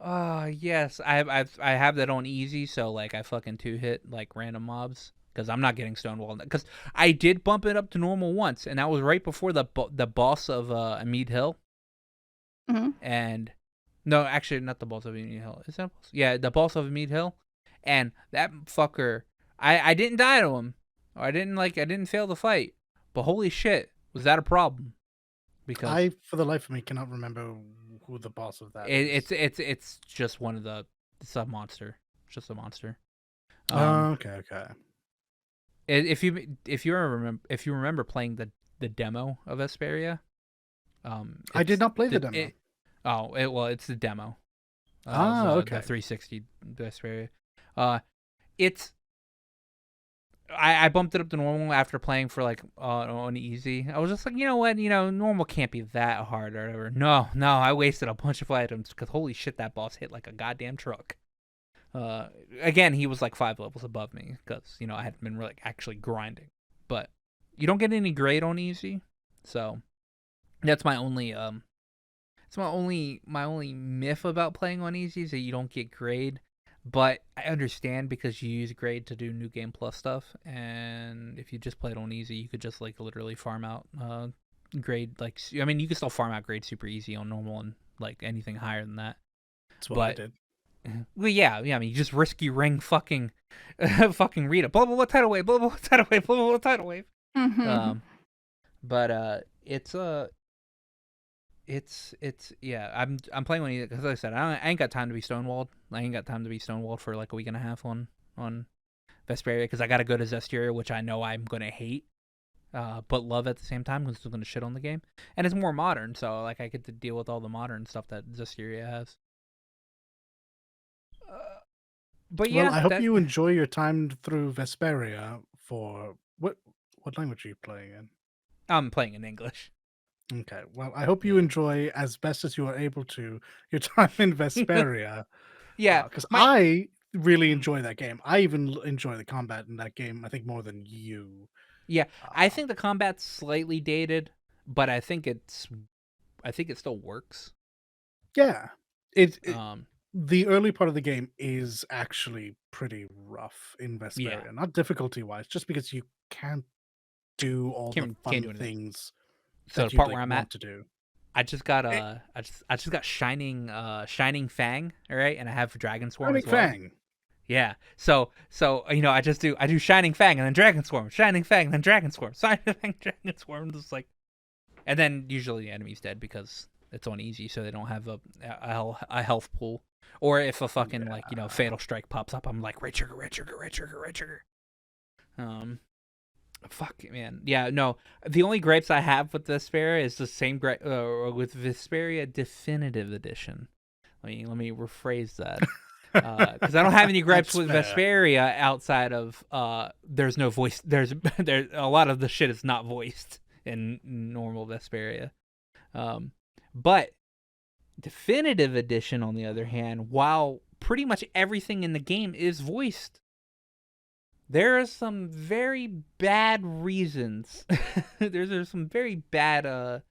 Oh yes, I have that on easy, so like I fucking 2-hit like random mobs because I'm not getting stonewalled. Because I did bump it up to normal once, and that was right before the boss of Amid Hill.
Mm-hmm.
And no, actually not the boss of Amid Hill. Is that a boss? Yeah, the boss of Amid Hill, and that fucker. I didn't die to him. I didn't fail the fight. But holy shit, was that a problem? Because
I, for the life of me, cannot remember who the boss of that is.
It's just one of the. It's a monster. It's just a monster.
Okay.
If you remember playing the demo of Vesperia,
I did not play the demo.
It's the demo.
Okay.
The 360 Vesperia. It's. I bumped it up to normal after playing for like on easy. I was just like, you know what, normal can't be that hard or whatever. No, I wasted a bunch of items because holy shit, that boss hit like a goddamn truck. Again, he was like 5 levels above me because I hadn't been really actually grinding. But you don't get any grade on easy, so that's my only it's my only myth about playing on easy is that you don't get grade. But I understand because you use grade to do New Game Plus stuff, and if you just play it on easy, you could just like literally farm out grade. Like, I mean, you can still farm out grade super easy on normal and like anything higher than that.
That's what I did.
Well, yeah. I mean, you just risky ring fucking Rita. Blah blah blah tidal wave. Blah blah blah tidal wave. Blah blah blah tidal wave.
Mm-hmm.
It's yeah. I'm playing one because like I said I ain't got time to be stonewalled. I ain't got time to be stonewalled for like a week and a half on Vesperia because I gotta go to Zestiria, which I know I'm gonna hate, but love at the same time because it's gonna shit on the game, and it's more modern, so like I get to deal with all the modern stuff that Zestiria has. But yeah,
well, I hope you enjoy your time through Vesperia. For what language are you playing in?
I'm playing in English.
Okay, well, I hope you enjoy as best as you are able to your time in Vesperia.
Yeah,
because I really enjoy that game. I even enjoy the combat in that game, I think, more than you.
Yeah, I think the combat's slightly dated, but I think it still works.
Yeah, the early part of the game is actually pretty rough in Vesperia.
Yeah.
Not difficulty-wise, just because you can't do all the fun things.
So the part where I'm at
to do.
I just got I just got shining fang, all right, and I have dragon swarm as well.
Fang.
Yeah. So I do shining fang and then dragon swarm, shining fang and then dragon swarm, shining fang, dragon swarm, just like, and then usually the enemy's dead because it's on easy, so they don't have a health pool, or if a fucking fatal strike pops up, I'm like red trigger. Fuck, man. Yeah, no. The only gripes I have with Vesperia is the same gripe with Vesperia Definitive Edition. Let me rephrase that. Because I don't have any gripes with Vesperia outside of there's no voice. There's a lot of the shit is not voiced in normal Vesperia. But Definitive Edition, on the other hand, while pretty much everything in the game is voiced, there are some very bad reasons. There's some very bad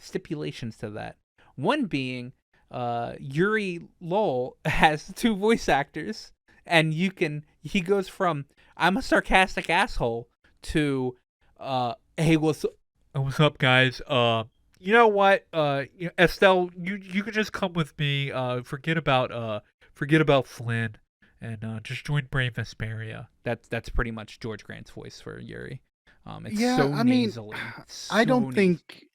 stipulations to that. One being, Yuri Lowell has 2 voice actors, and he goes from I'm a sarcastic asshole to hey, what's up, guys? You know what? Estelle, you could just come with me. Forget about Flynn. And just join Brave Vesperia. That's pretty much George Grant's voice for Yuri. It's so nasally.
I don't think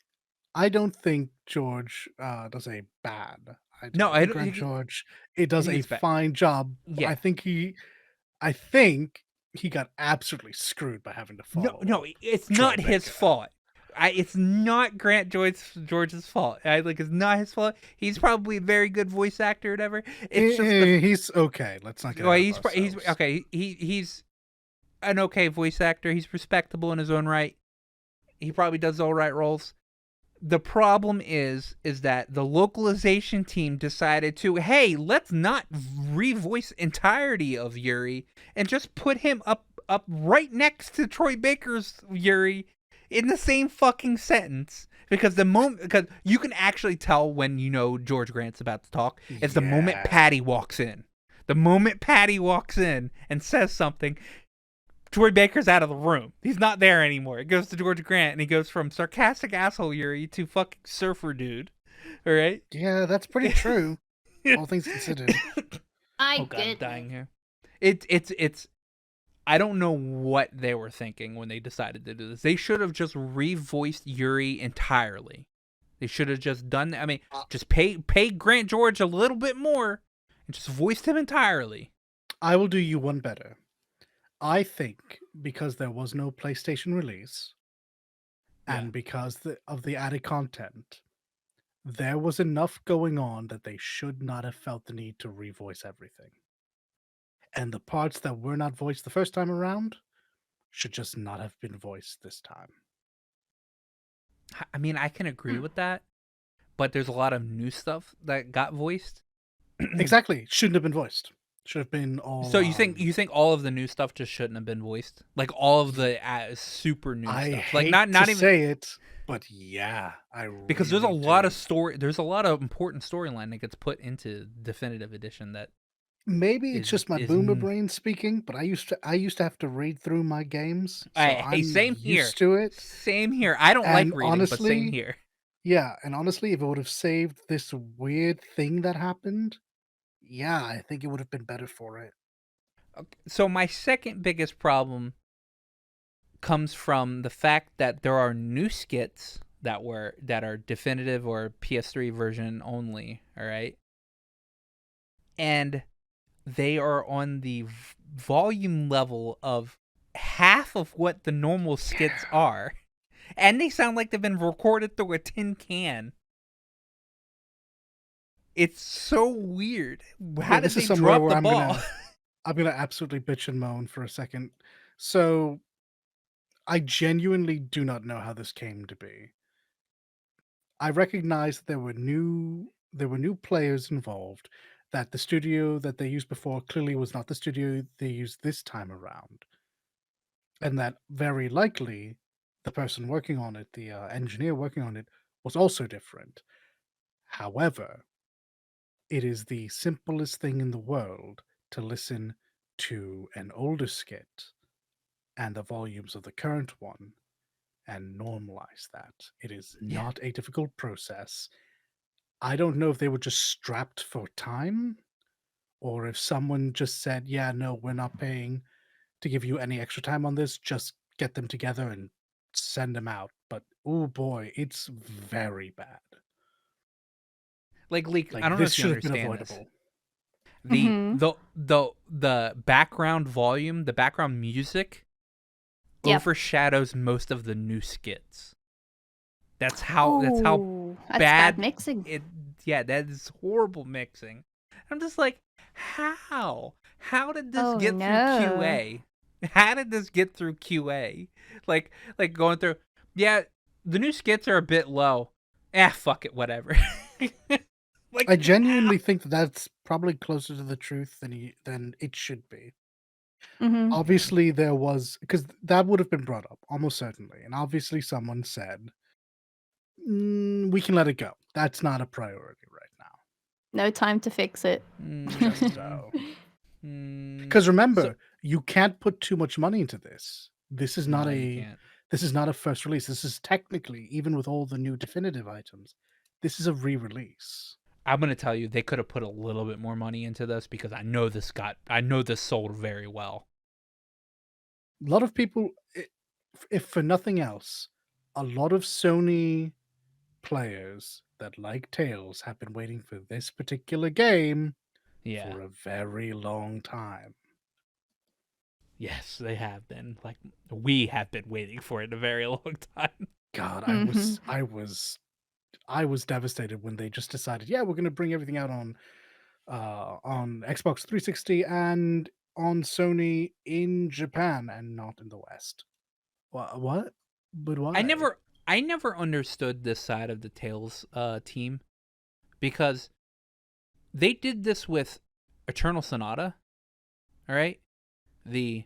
George does a bad. I don't think George does a fine job. Yeah. I think he got absolutely screwed by having to follow.
No, it's not his fault. It's not Grant George's fault. It's not his fault. He's probably a very good voice actor or whatever. It's just
he's okay. Let's not get. Well,
he's okay. He's an okay voice actor. He's respectable in his own right. He probably does all right roles. The problem is that the localization team decided to, hey, let's not revoice entirety of Yuri and just put him up right next to Troy Baker's Yuri in the same fucking sentence. Because you can actually tell when George Grant's about to talk. It's the moment Patty walks in. The moment Patty walks in and says something, Troy Baker's out of the room. He's not there anymore. It goes to George Grant, and he goes from sarcastic asshole Yuri to fucking surfer dude. All right?
Yeah, that's pretty true. All things considered.
I'm
dying here. It's. I don't know what they were thinking when they decided to do this. They should have just revoiced Yuri entirely. They should have just done that. I mean, just pay Grant George a little bit more and just voiced him entirely.
I will do you one better. I think because there was no PlayStation release, and because of the added content, there was enough going on that they should not have felt the need to revoice everything. And the parts that were not voiced the first time around should just not have been voiced this time.
I mean, I can agree with that, but there's a lot of new stuff that got voiced.
Exactly. Shouldn't have been voiced. Should have been all.
So you think all of the new stuff just shouldn't have been voiced? Like all of the super new
I
stuff.
hate
Like not
to
even
say it, but yeah,
because
really
there's a lot
do.
of story. There's a lot of important storyline that gets put into Definitive Edition that.
Maybe it's just my boomer brain speaking, but I used to have to read through my games, so I'm
same
used to it.
Same here. I don't like reading, honestly, but same here.
Yeah, and honestly, if it would have saved this weird thing that happened, yeah, I think it would have been better for it.
So my second biggest problem comes from the fact that there are new skits that are Definitive or PS3 version only, all right? And they are on the volume level of half of what the normal skits are. And they sound like they've been recorded through a tin can. It's so weird. How did they drop the ball?
I'm going to absolutely bitch and moan for a second. So, I genuinely do not know how this came to be. I recognize that there were new players involved, that the studio that they used before clearly was not the studio they used this time around. And that very likely the person working on it, the engineer working on it, was also different. However, it is the simplest thing in the world to listen to an older skit and the volumes of the current one and normalize that. It is not a difficult process. I don't know if they were just strapped for time or if someone just said, yeah, no, we're not paying to give you any extra time on this. Just get them together and send them out. But oh boy, it's very bad.
Like Leek, I don't know if you understand this. The background volume, the background music overshadows most of the new skits. That's how
that's bad mixing.
That is horrible mixing. I'm just like, how did this get through QA? How did this get through QA? Like going through, the new skits are a bit low. Fuck it, whatever.
Like, I genuinely think that's probably closer to the truth than it should be.
Mm-hmm.
Obviously, there was, because that would have been brought up, almost certainly. And obviously, someone said, we can let it go. That's not a priority right now.
No time to fix it.
Just so. Because remember, you can't put too much money into this. This is not a first release. This is technically, even with all the new Definitive items, this is a re-release.
I'm going to tell you, they could have put a little bit more money into this because I know this sold very well.
A lot of people, if for nothing else, a lot of Sony players that like Tales have been waiting for this particular game for a very long time.
Yes, they have been. Like, we have been waiting for it a very long time.
God, I was devastated when they just decided, we're going to bring everything out on Xbox 360 and on Sony in Japan and not in the West. What? But why?
I never understood this side of the Tales team, because they did this with Eternal Sonata. All right, the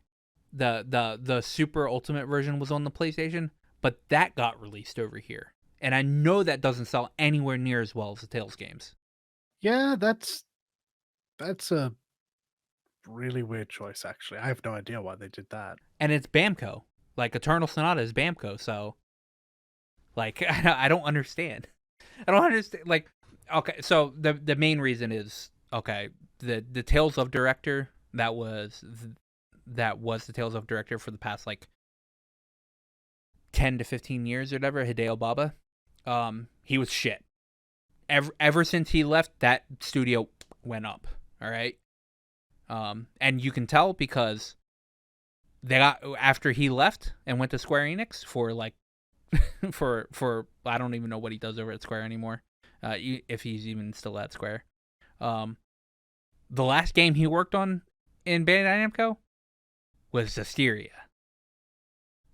super ultimate version was on the PlayStation, but that got released over here, and I know that doesn't sell anywhere near as well as the Tales games.
Yeah, that's a really weird choice, actually. I have no idea why they did that.
And it's Bamco. Like, Eternal Sonata is Bamco, so like I don't understand. I don't understand. Like, okay, so the main reason is, okay, the Tales of director that was the Tales of director for the past like 10 to 15 years or whatever, Hideo Baba. He was shit. Ever since he left, that studio went up. All right. And you can tell because they got, after he left and went to Square Enix for like for I don't even know what he does over at Square anymore. If he's even still at Square. The last game he worked on in Bandai Namco was Zestiria.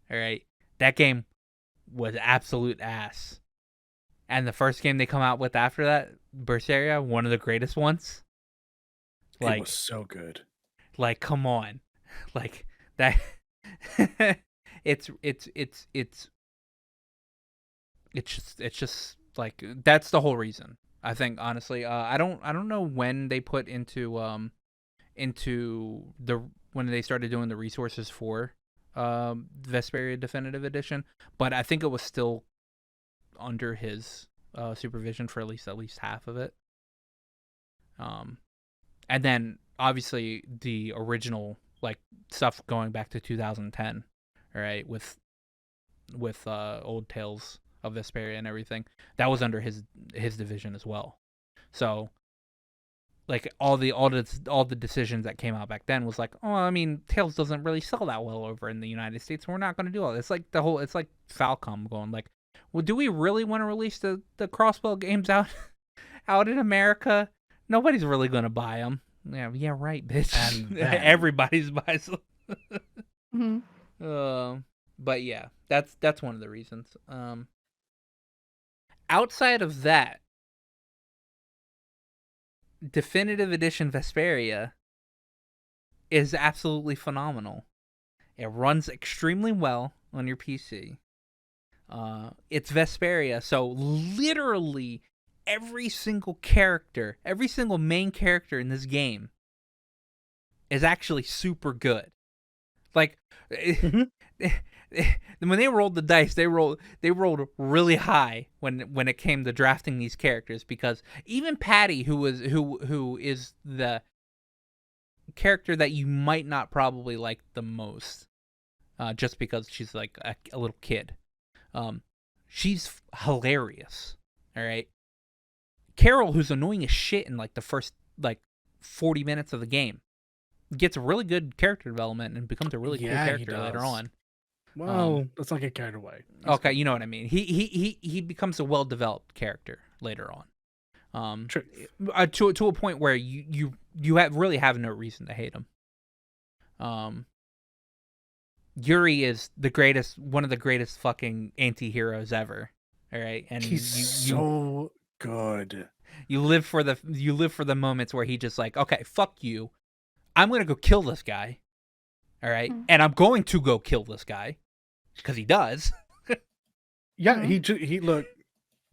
All right. That game was absolute ass. And the first game they come out with after that, Berseria, one of the greatest ones.
Like, it was so good.
Like, come on. Like, that it's just like, that's the whole reason. I think, honestly, I don't know when they put into when they started doing the resources for Vesperia Definitive Edition, but I think it was still under his supervision for at least half of it. And then obviously the original like stuff going back to 2010, all right, with old Tales of Vesperia and everything, that was under his division as well. So like all the decisions that came out back then was like, oh, I mean, Tales doesn't really sell that well over in the United States. We're not going to do all this. It's like it's like Falcom going like, well, do we really want to release the Crossbow games out in America? Nobody's really going to buy them. Yeah, right, bitch. And everybody's buys them.
Mm-hmm.
But yeah, that's one of the reasons. Outside of that, Definitive Edition Vesperia is absolutely phenomenal. It runs extremely well on your PC. It's Vesperia, so literally every single main character in this game is actually super good. Like, when they rolled the dice, they rolled really high when it came to drafting these characters, because even Patty, who is the character that you might not probably like the most, just because she's like a little kid, she's hilarious. All right. Carol, who's annoying as shit in like the first like 40 minutes of the game, gets really good character development and becomes a really cool character later on.
Well, let's not get carried away.
Okay, you know what I mean. He becomes a well-developed character later on. To a point where you really have no reason to hate him. Yuri is one of the greatest fucking anti-heroes ever. All right, and
he's so good.
You live for the moments where he just like, okay, fuck you, I'm gonna go kill this guy. All right, and I'm going to go kill this guy because he does.
Yeah, he look.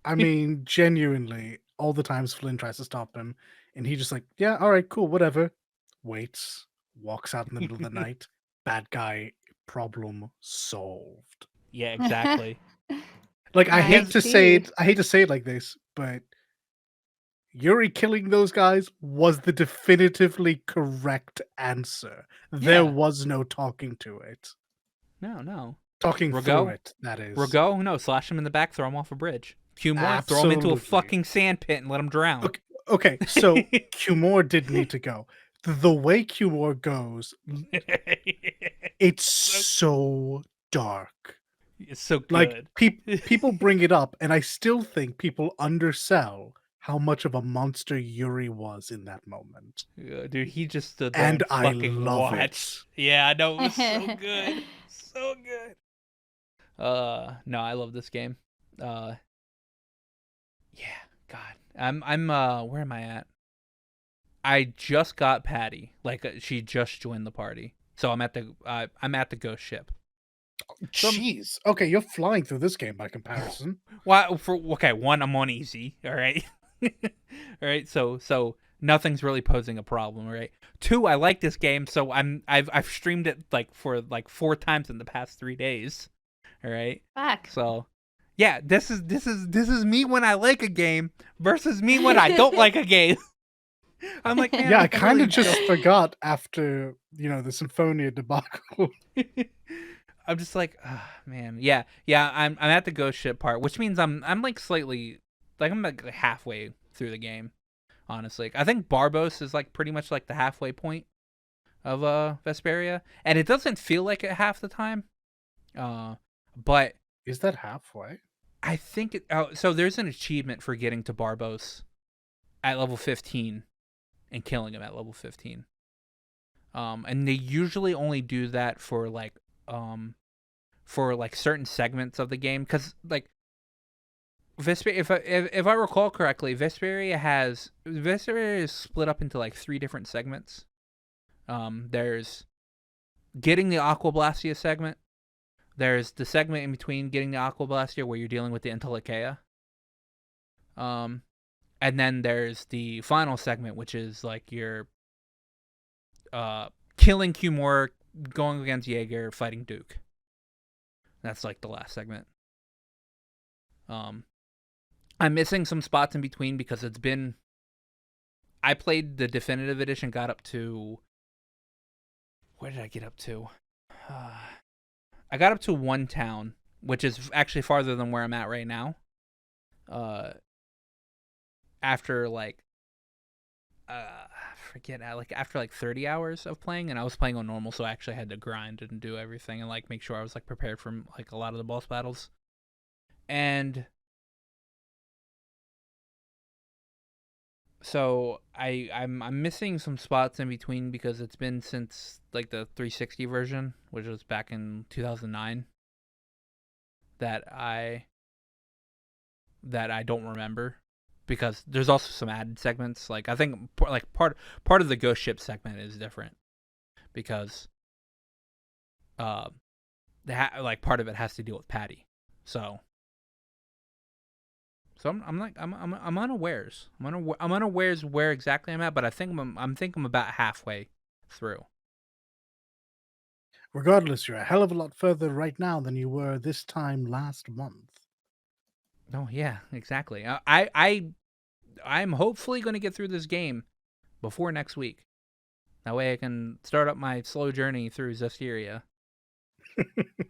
I mean, genuinely, all the times Flynn tries to stop him, and he just like, yeah, all right, cool, whatever. Waits, walks out in the middle of the night. Bad guy, problem solved.
Yeah, exactly.
Like, I hate to say it like this, but Yuri killing those guys was the definitively correct answer. There was no talking to it.
No.
Talking through it, that is.
Rago, no, slash him in the back, throw him off a bridge. Q-More, throw him into a fucking sand pit and let him drown.
Okay, so Q-More did need to go. The way Q-More goes, it's so dark.
It's so good.
Like, people bring it up, and I still think people undersell how much of a monster Yuri was in that moment.
Yeah, dude, he just stood there and fucking watched. Yeah, I know, it was so good. So good. No, I love this game. Yeah, God. I'm where am I at? I just got Patty. Like she just joined the party. So I'm at the ghost ship.
Jeez. Okay, you're flying through this game by comparison.
Well, one, I'm on easy, all right? All right, so nothing's really posing a problem, all right? Two, I like this game, so I've streamed it like for like 4 times in the past 3 days. All right?
Back.
So, yeah, this is me when I like a game versus me when I don't like a game. I'm like, man,
Yeah, I
really
kind of just forgot after, the Symphonia debacle.
I'm just like, oh, man, yeah. I'm at the ghost ship part, which means I'm like slightly, like I'm like halfway through the game. Honestly, I think Barbos is like pretty much like the halfway point of Vesperia, and it doesn't feel like it half the time. But
Is that halfway?
I think it. Oh, so there's an achievement for getting to Barbos at level 15 and killing him at level 15. And they usually only do that for like certain segments of the game, because like Vesperia, if I recall correctly, Vesperia is split up into like 3 different segments. There's getting the Aquablastia segment. There's the segment in between getting the Aquablastia where you're dealing with the Entelekea. And then there's the final segment, which is like your killing Cumor, going against Jaeger, fighting Duke. That's like the last segment. I'm missing some spots in between because I played the definitive edition, got up to, where did I get up to? I got up to one town, which is actually farther than where I'm at right now. After after 30 hours of playing, and I was playing on normal, so I actually had to grind and do everything and like make sure I was like prepared for like a lot of the boss battles. And so I'm missing some spots in between because it's been since like the 360 version, which was back in 2009, that I don't remember, because there's also some added segments. Like I think like part of the ghost ship segment is different because part of it has to deal with Patty. So I'm unawares. I'm unawares where exactly I'm at, but I think I'm about halfway through.
Regardless, you're a hell of a lot further right now than you were this time last month.
Oh yeah, exactly. I'm hopefully going to get through this game before next week. That way I can start up my slow journey through Zestiria.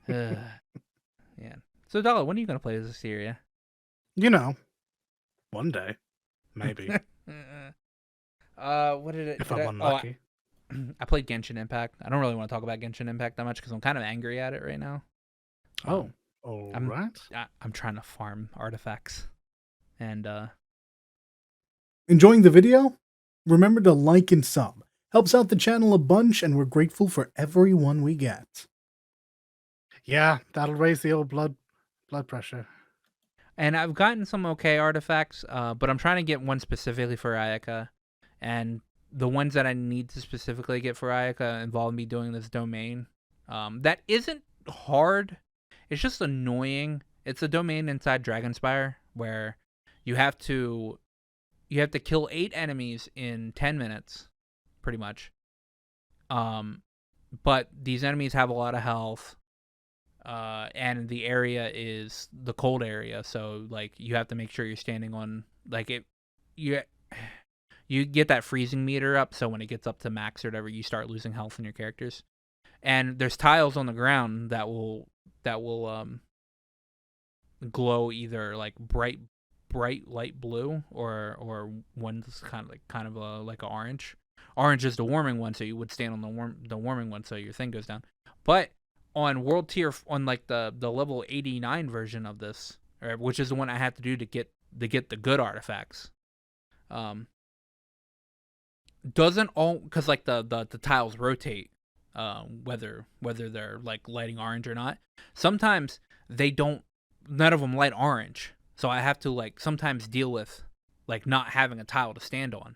Yeah. So, Dollar, when are you going to play Zestiria?
One day, maybe.
What did it?
If I'm unlucky.
I played Genshin Impact. I don't really want to talk about Genshin Impact that much because I'm kind of angry at it right now.
All right.
I'm trying to farm artifacts, and
enjoying the video? Remember to like and sub. Helps out the channel a bunch, and we're grateful for everyone we get. Yeah, that'll raise the old blood pressure.
And I've gotten some okay artifacts, but I'm trying to get one specifically for Ayaka, and the ones that I need to specifically get for Ayaka involve me doing this domain. That isn't hard. It's just annoying. It's a domain inside Dragonspire where you have to kill 8 enemies in 10 minutes, pretty much. But these enemies have a lot of health. And the area is the cold area, so like you have to make sure you're standing on you get that freezing meter up, so when it gets up to max or whatever, you start losing health in your characters. And there's tiles on the ground that will glow either like bright light blue or one's kind of like an orange. Orange is the warming one, so you would stand on the warming one, so your thing goes down. But on world tier, on like the level 89 version of this, which is the one I have to do to get the good artifacts, doesn't all, because like the tiles rotate, whether they're like lighting orange or not. Sometimes none of them light orange. So I have to like sometimes deal with like not having a tile to stand on.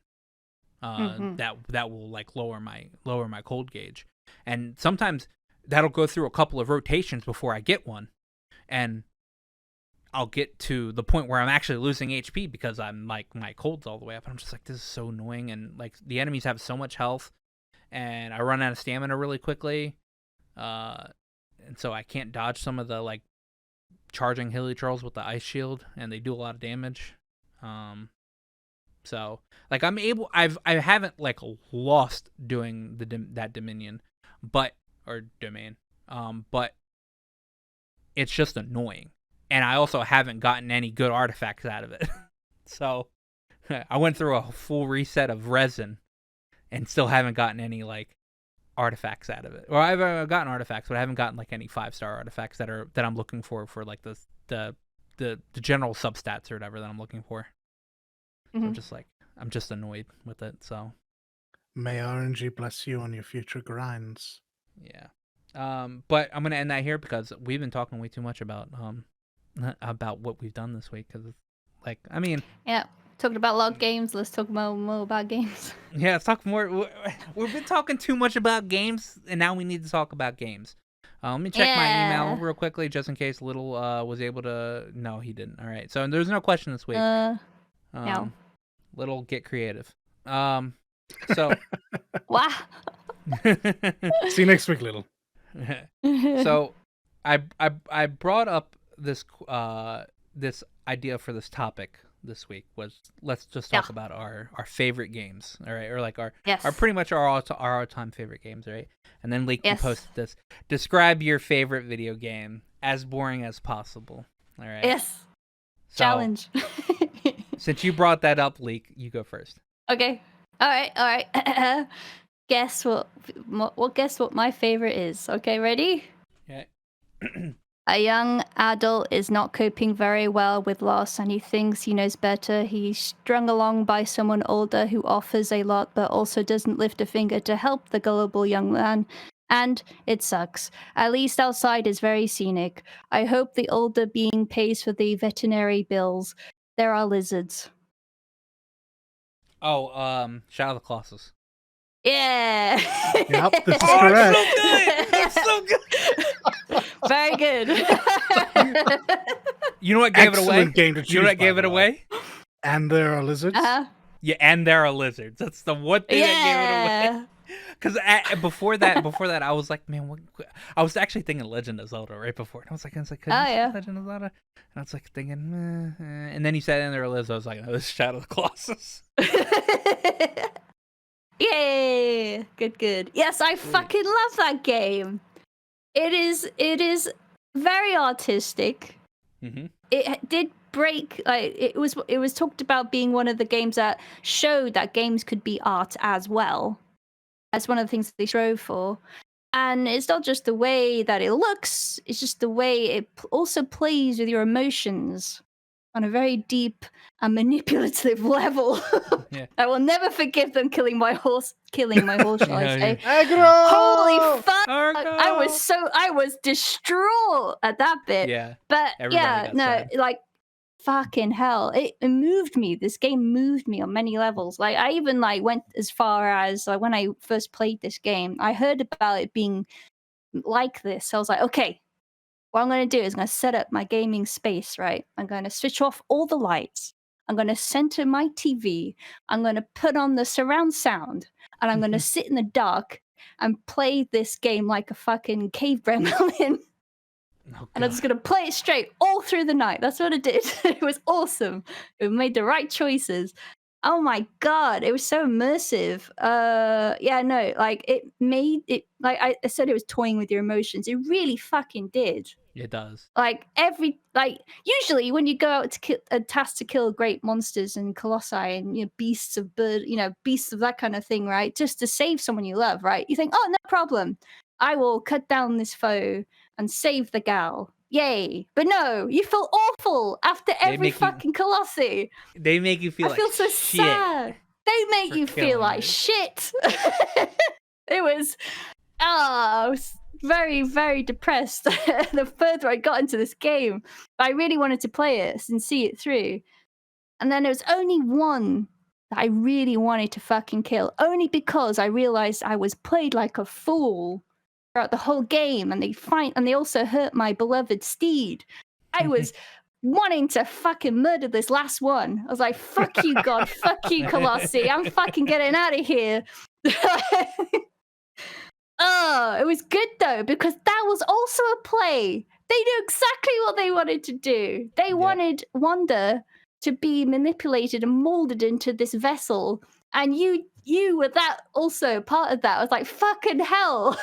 That will like lower my cold gauge. And sometimes that'll go through a couple of rotations before I get one. And I'll get to the point where I'm actually losing HP because I'm like my cold's all the way up. And I'm just like, this is so annoying. And like the enemies have so much health and I run out of stamina really quickly. And so I can't dodge some of the like charging hilly trolls with the ice shield, and they do a lot of damage. So like I haven't like lost doing that domain, but it's just annoying, and I also haven't gotten any good artifacts out of it. So I went through a full reset of resin, and still haven't gotten any like artifacts out of it. Or I've gotten artifacts, but I haven't gotten like any 5-star artifacts that I'm looking for like the general substats or whatever that I'm looking for. So I'm just annoyed with it. So
may RNG bless you on your future grinds.
Yeah. But I'm gonna end that here because we've been talking way too much about what we've done this week. Because like, I mean,
yeah. Talking about log games, let's talk more about games.
Yeah, let's talk more. We've been talking too much about games, and now we need to talk about games. Let me check my email real quickly, just in case Little was able to. No, he didn't. All right, so there's no question this week.
No.
Little, get creative. So.
Wow.
See you next week, Little.
So, I brought up this idea for this topic this week was let's just talk about our favorite games, all right, or like our pretty much our all-time favorite games, right? And then Leek, you posted this. Describe your favorite video game as boring as possible. All right.
Yes. So, challenge.
Since you brought that up, Leek, you go first.
Okay. All right. Guess what? Guess what my favorite is? Okay, ready?
Okay.
A young adult is not coping very well with loss, and he thinks he knows better. He's strung along by someone older who offers a lot but also doesn't lift a finger to help the gullible young man. And it sucks. At least outside is very scenic. I hope the older being pays for the veterinary bills. There are lizards.
Oh, Shoutout the Colossus.
Yeah.
Yep, this is correct.
That's so good.
Very good.
You know what gave
Excellent
it away?
Game to choose,
you know what gave it away?
And there are lizards.
Yeah, and there are lizards. That's the one thing that gave it away. Because before that, I was like, man, I was actually thinking Legend of Zelda right before, and I was like, Legend of Zelda, and I was like thinking, and then you said and there are lizards. I was like, oh, this is Shadow of the Colossus.
Yay! Good. Yes, I fucking love that game. It is very artistic.
Mm-hmm.
It did break. Like it was talked about being one of the games that showed that games could be art as well. That's one of the things that they strove for. And it's not just the way that it looks; it's just the way it also plays with your emotions on a very deep and manipulative level.
Yeah.
I will never forgive them killing my horse, shall I say.
Aggro!
Holy fuck!
Argo!
I was distraught at that bit.
Yeah.
But
Everybody got sad.
like fucking hell. It moved me. This game moved me on many levels. Like I even like went as far as like when I first played this game, I heard about it being like this. I was like, okay, what I'm going to do is I'm going to set up my gaming space, right? I'm going to switch off all the lights. I'm going to center my TV. I'm going to put on the surround sound. And I'm going to sit in the dark and play this game like a fucking cave gremlin.
Oh,
and I'm just going to play it straight all through the night. That's what it did. It was awesome. It made the right choices. Oh my God. It was so immersive. Like it made it, like I said, it was toying with your emotions. It really fucking did.
It does.
Like usually when you go out to kill a task to kill great monsters and colossi and beasts of that kind of thing, right? Just to save someone you love, right? You think, oh, no problem. I will cut down this foe and save the gal. Yay. But no, you feel awful after every fucking colossi.
They make you feel
I feel so
shit.
sad. They make you feel like shit. It was very, very depressed the further I got into this game. I really wanted to play it and see it through. And then there was only one that I really wanted to fucking kill, only because I realized I was played like a fool throughout the whole game, and they also hurt my beloved steed. I was wanting to fucking murder this last one. I was like, fuck you, God, fuck you, Colossi. I'm fucking getting out of here. Oh, it was good though, because that was also a play. They knew exactly what they wanted to do. They wanted Wanda to be manipulated and molded into this vessel. And you were that also part of that. I was like, fucking hell.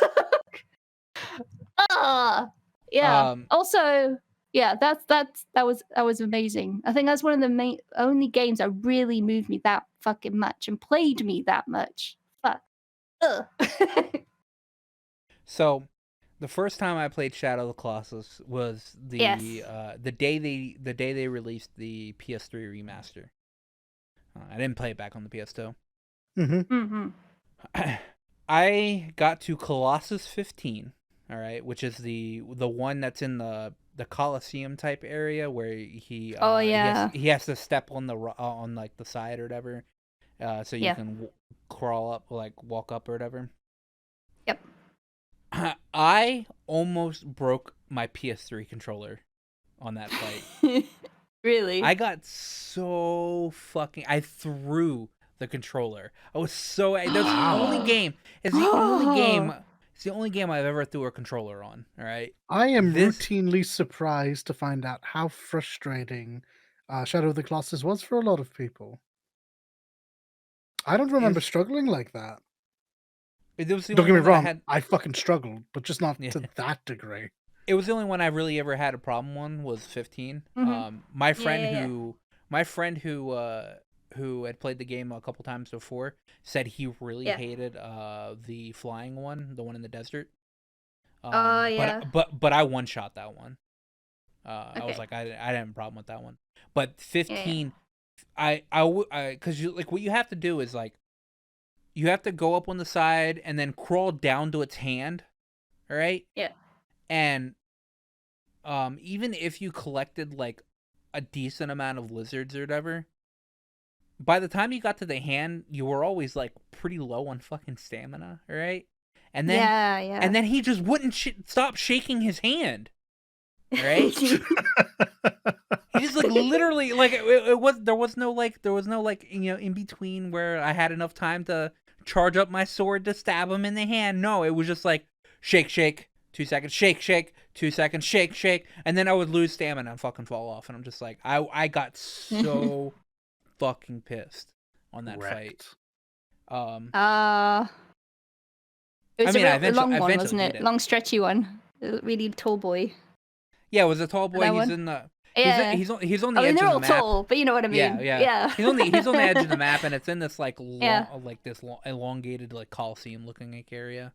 Yeah. Also, yeah, that was amazing. I think that's one of the only games that really moved me that fucking much and played me that much. Fuck. Ugh.
So, the first time I played Shadow of the Colossus was the day they released the PS3 remaster. I didn't play it back on the PS2. I got to Colossus 15, all right, which is the one that's in the Colosseum type area where he has to step on on like the side or whatever, so you can crawl up, like walk up or whatever.
Yep.
I almost broke my PS3 controller on that fight.
Really?
I got so fucking... I threw the controller. I was so... That's the only game. It's the only game... It's the only game I've ever threw a controller on, all right?
I am routinely surprised to find out how frustrating Shadow of the Colossus was for a lot of people. I don't remember struggling like that.
Don't
get me wrong, I fucking struggled, but just not to that degree.
It was the only one I really ever had a problem on was 15. My friend who had played the game a couple times before said he really hated the flying one, the one in the desert. But I one shot that one. I was like, I didn't have a problem with that one. But 15, because what you have to do is like, you have to go up on the side and then crawl down to its hand, all right?
Yeah.
And even if you collected like a decent amount of lizards or whatever, by the time you got to the hand, you were always like pretty low on fucking stamina, all right? And then and then he just wouldn't stop shaking his hand, right? He just like literally like there was no in between where I had enough time to charge up my sword to stab him in the hand. No, it was just like shake 2 seconds, shake 2 seconds, shake, and then I would lose stamina and fucking fall off, and I'm just like I got so fucking pissed on that fight.
It was a long one, wasn't it? Long stretchy one. Really tall boy.
Yeah, it was a tall boy. He's in the he's on the edge of the map.
They're all tall, but you know what I mean. Yeah.
He's on the edge of the map, and it's in this like elongated like Coliseum looking like area.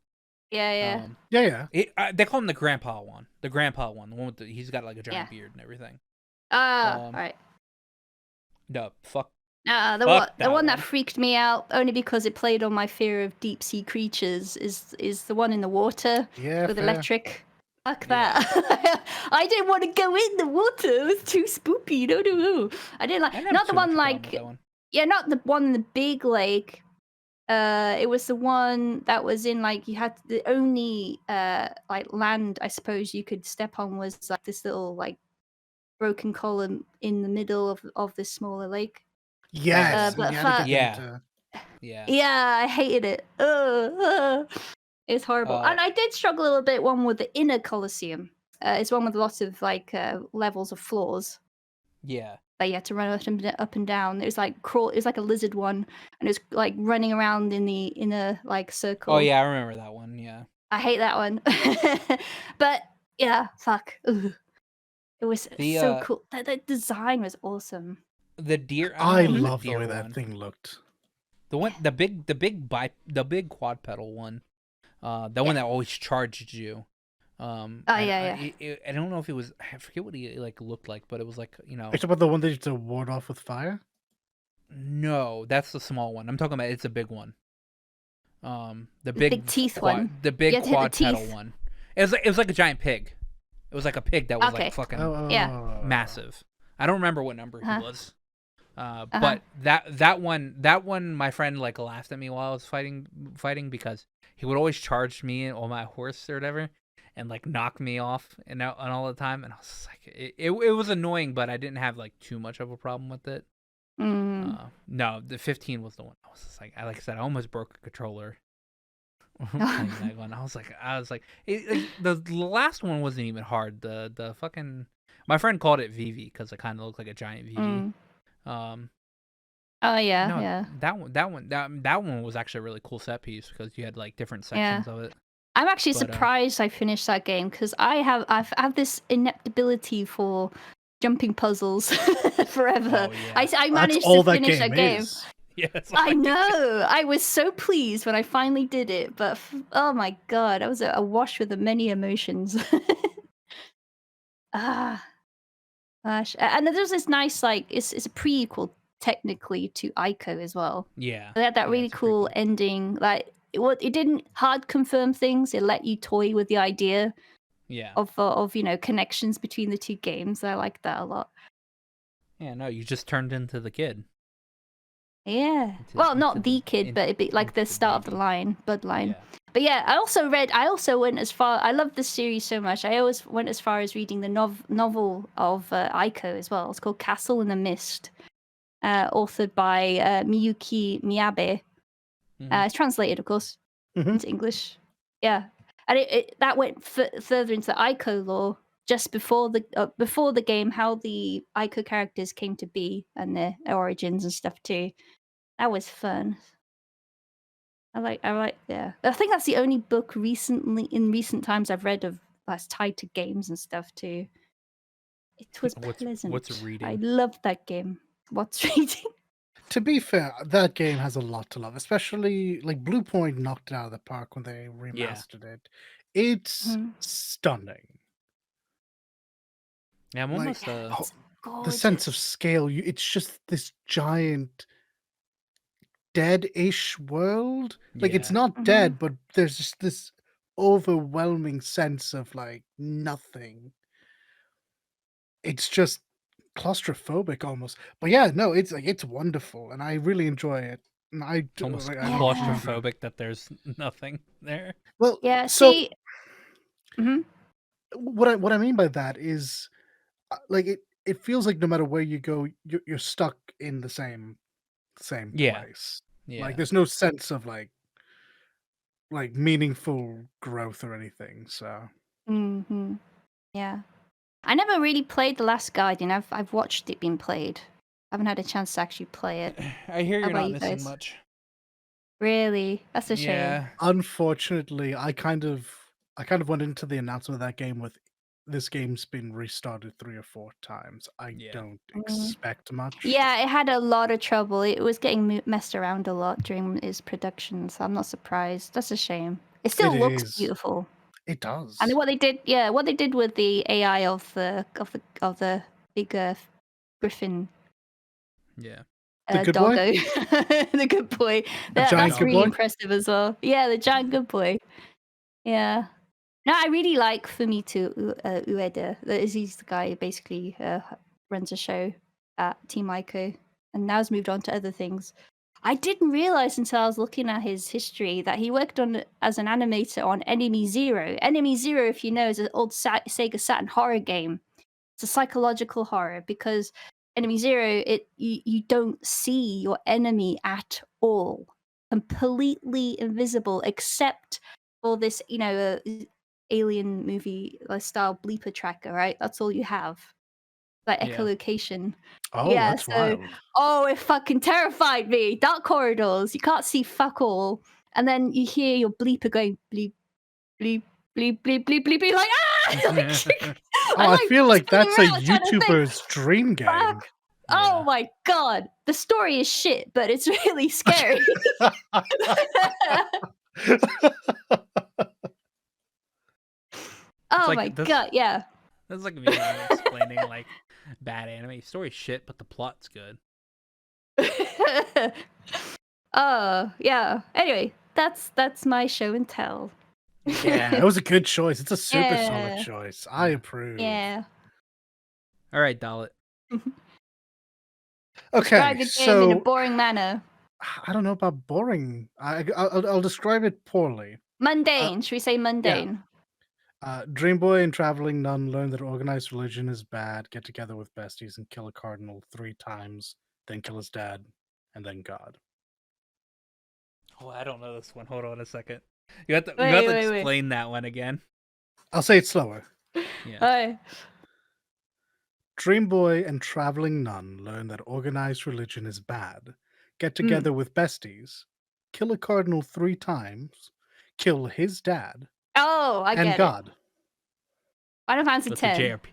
Yeah.
They call him the grandpa one. The one with he's got like a giant beard and everything.
All right.
No, fuck.
The one that freaked me out only because it played on my fear of deep sea creatures is the one in the water with electric. Fuck that. I didn't want to go in the water. It was too spooky. No. I didn't like. Not the one like. Not the one in the big lake. It was the one that was in like you had the only like land I suppose you could step on was like this little like broken column in the middle of this smaller lake.
Yes.
Yeah,
I hated it. It's horrible. And I did struggle a little bit one with the inner Colosseum. It's one with lots of like levels of floors.
Yeah.
That you had to run up and down. It was like crawl. It was like a lizard one, and it was like running around in the inner like circle.
Oh yeah, I remember that one. Yeah.
I hate that one. But yeah, fuck. Ugh. It was so cool. That design was awesome.
The deer.
I love the way that thing looked.
The big quad pedal one. One that always charged you.
I
don't know if it was. I forget what he like looked like, but it was like
It's about the one that you have to ward off with fire.
No,
that's the small one. I'm talking about. It's a big one. The
big teeth one.
The big quad pedal one. It was like a giant pig. It was like a pig that was
Okay.
like fucking
Oh.
massive. I don't remember what number he
Uh-huh.
was. But that one, my friend like laughed at me while I was fighting because he would always charge me on my horse or whatever, and like knock me off and all the time, and I was just like, it was annoying, but I didn't have like too much of a problem with it. No, the 15 was the one. I was just like I said, I almost broke a controller playing that one. I was like, the last one wasn't even hard. The fucking my friend called it VV because it kind of looked like a giant VV.
Oh yeah,
No,
yeah.
that one was actually a really cool set piece because you had like different sections of it.
I'm actually
But,
surprised I finished that game because I have this inept ability for jumping puzzles forever.
Oh, yeah.
I
That's
managed
all
to
that
finish that game.
is.
Yeah, that's all
I know. I was so pleased when I finally did it, but oh my god, I was a wash with the many emotions. Gosh. And there's this nice like it's a prequel technically to Ico as well.
Yeah.
They had that
Yeah,
really
it's a
cool
prequel.
ending. Like it didn't hard confirm things. It let you toy with the idea
Yeah.
of connections between the two games. I like that a lot.
Yeah, no, you just turned into the kid.
Yeah.
Into-
Well, not
into
the kid, but it'd be like
into
the start of the
baby.
line, bloodline.
Yeah.
But yeah, I also went as far. I love this series so much. I always went as far as reading the novel of Ico as well. It's called Castle in the Mist, authored by Miyuki Miyabe. It's translated, of course, into English. Yeah, and that went further into the Ico lore just before the game, how the Ico characters came to be and their origins and stuff too. That was fun. I like, yeah. I think that's the only book in recent times I've read of that's tied to games and stuff too. It was pleasant.
What's reading?
I loved that game. What's reading?
To be fair, that game has a lot to love, especially like Blue Point knocked it out of the park when they remastered it. It's stunning.
Yeah, I'm almost
the sense of scale. It's just this giant dead-ish world. Like it's not dead, but there's just this overwhelming sense of like nothing. It's just claustrophobic almost. But yeah, no, it's like it's wonderful, and I really enjoy it. And
it's almost
like,
claustrophobic that there's nothing there.
Well,
yeah.
so
See,
what I mean by that is, like it feels like no matter where you go, you're stuck in the same
Yeah.
place.
Yeah.
Like there's no sense of like meaningful growth or anything. So
yeah. I never really played The Last Guardian. I've watched it being played. I haven't had a chance to actually play it.
I hear
How
you're
about
not
you
missing
guys?
much.
Really? That's a shame.
Yeah.
Unfortunately, I kind of went into the announcement of that game with this game's been restarted 3 or 4 times. I don't expect much.
Yeah, it had a lot of trouble. It was getting messed around a lot during its production, so I'm not surprised. That's a shame. It still looks beautiful.
It does.
And what they did with the AI of the big griffin.
Yeah.
The good
doggo.
boy?
The good boy. That's really impressive as well. Yeah, the giant good boy. Yeah. No, I really like Fumito Ueda. He's the guy who basically runs a show at Team Ico and now has moved on to other things. I didn't realize until I was looking at his history that he worked on as an animator on Enemy Zero. Enemy Zero, if you know, is an old Sega Saturn horror game. It's a psychological horror because Enemy Zero, you don't see your enemy at all, completely invisible, except for this, alien movie style bleeper tracker, right? That's all you have. Like echolocation.
Oh, yeah, that's wild.
Oh, it fucking terrified me. Dark corridors, you can't see fuck all. And then you hear your bleeper going bleep, bleep, bleep, bleep, bleep, bleep, bleep, like, ah!
I feel like that's a YouTuber's dream game.
Fuck. Oh my god. The story is shit, but it's really scary. Oh my god, yeah.
That's like me explaining like bad anime story shit, but the plot's good.
Oh yeah. Anyway, that's my show and tell.
Yeah, it was a good choice. It's a super solid
Yeah.
choice. I approve.
Yeah.
All right, Dalit.
Okay,
Describe the game in a
so
boring manner.
I don't know about boring. I'll describe it poorly.
Mundane. Should we say mundane?
Dream Boy and Traveling Nun learn that organized religion is bad, get together with besties, and kill a cardinal 3 times, then kill his dad, and then God.
Oh, I don't know this one. Hold on a second. You have to
Wait.
explain that one again.
I'll say it slower.
Yeah.
Oh.
Dream Boy and Traveling Nun learn that organized religion is bad, get together with besties, kill a cardinal 3 times, kill his dad,
Oh, I
and
get it.
God.
Final Fantasy
With the
10.
JRP.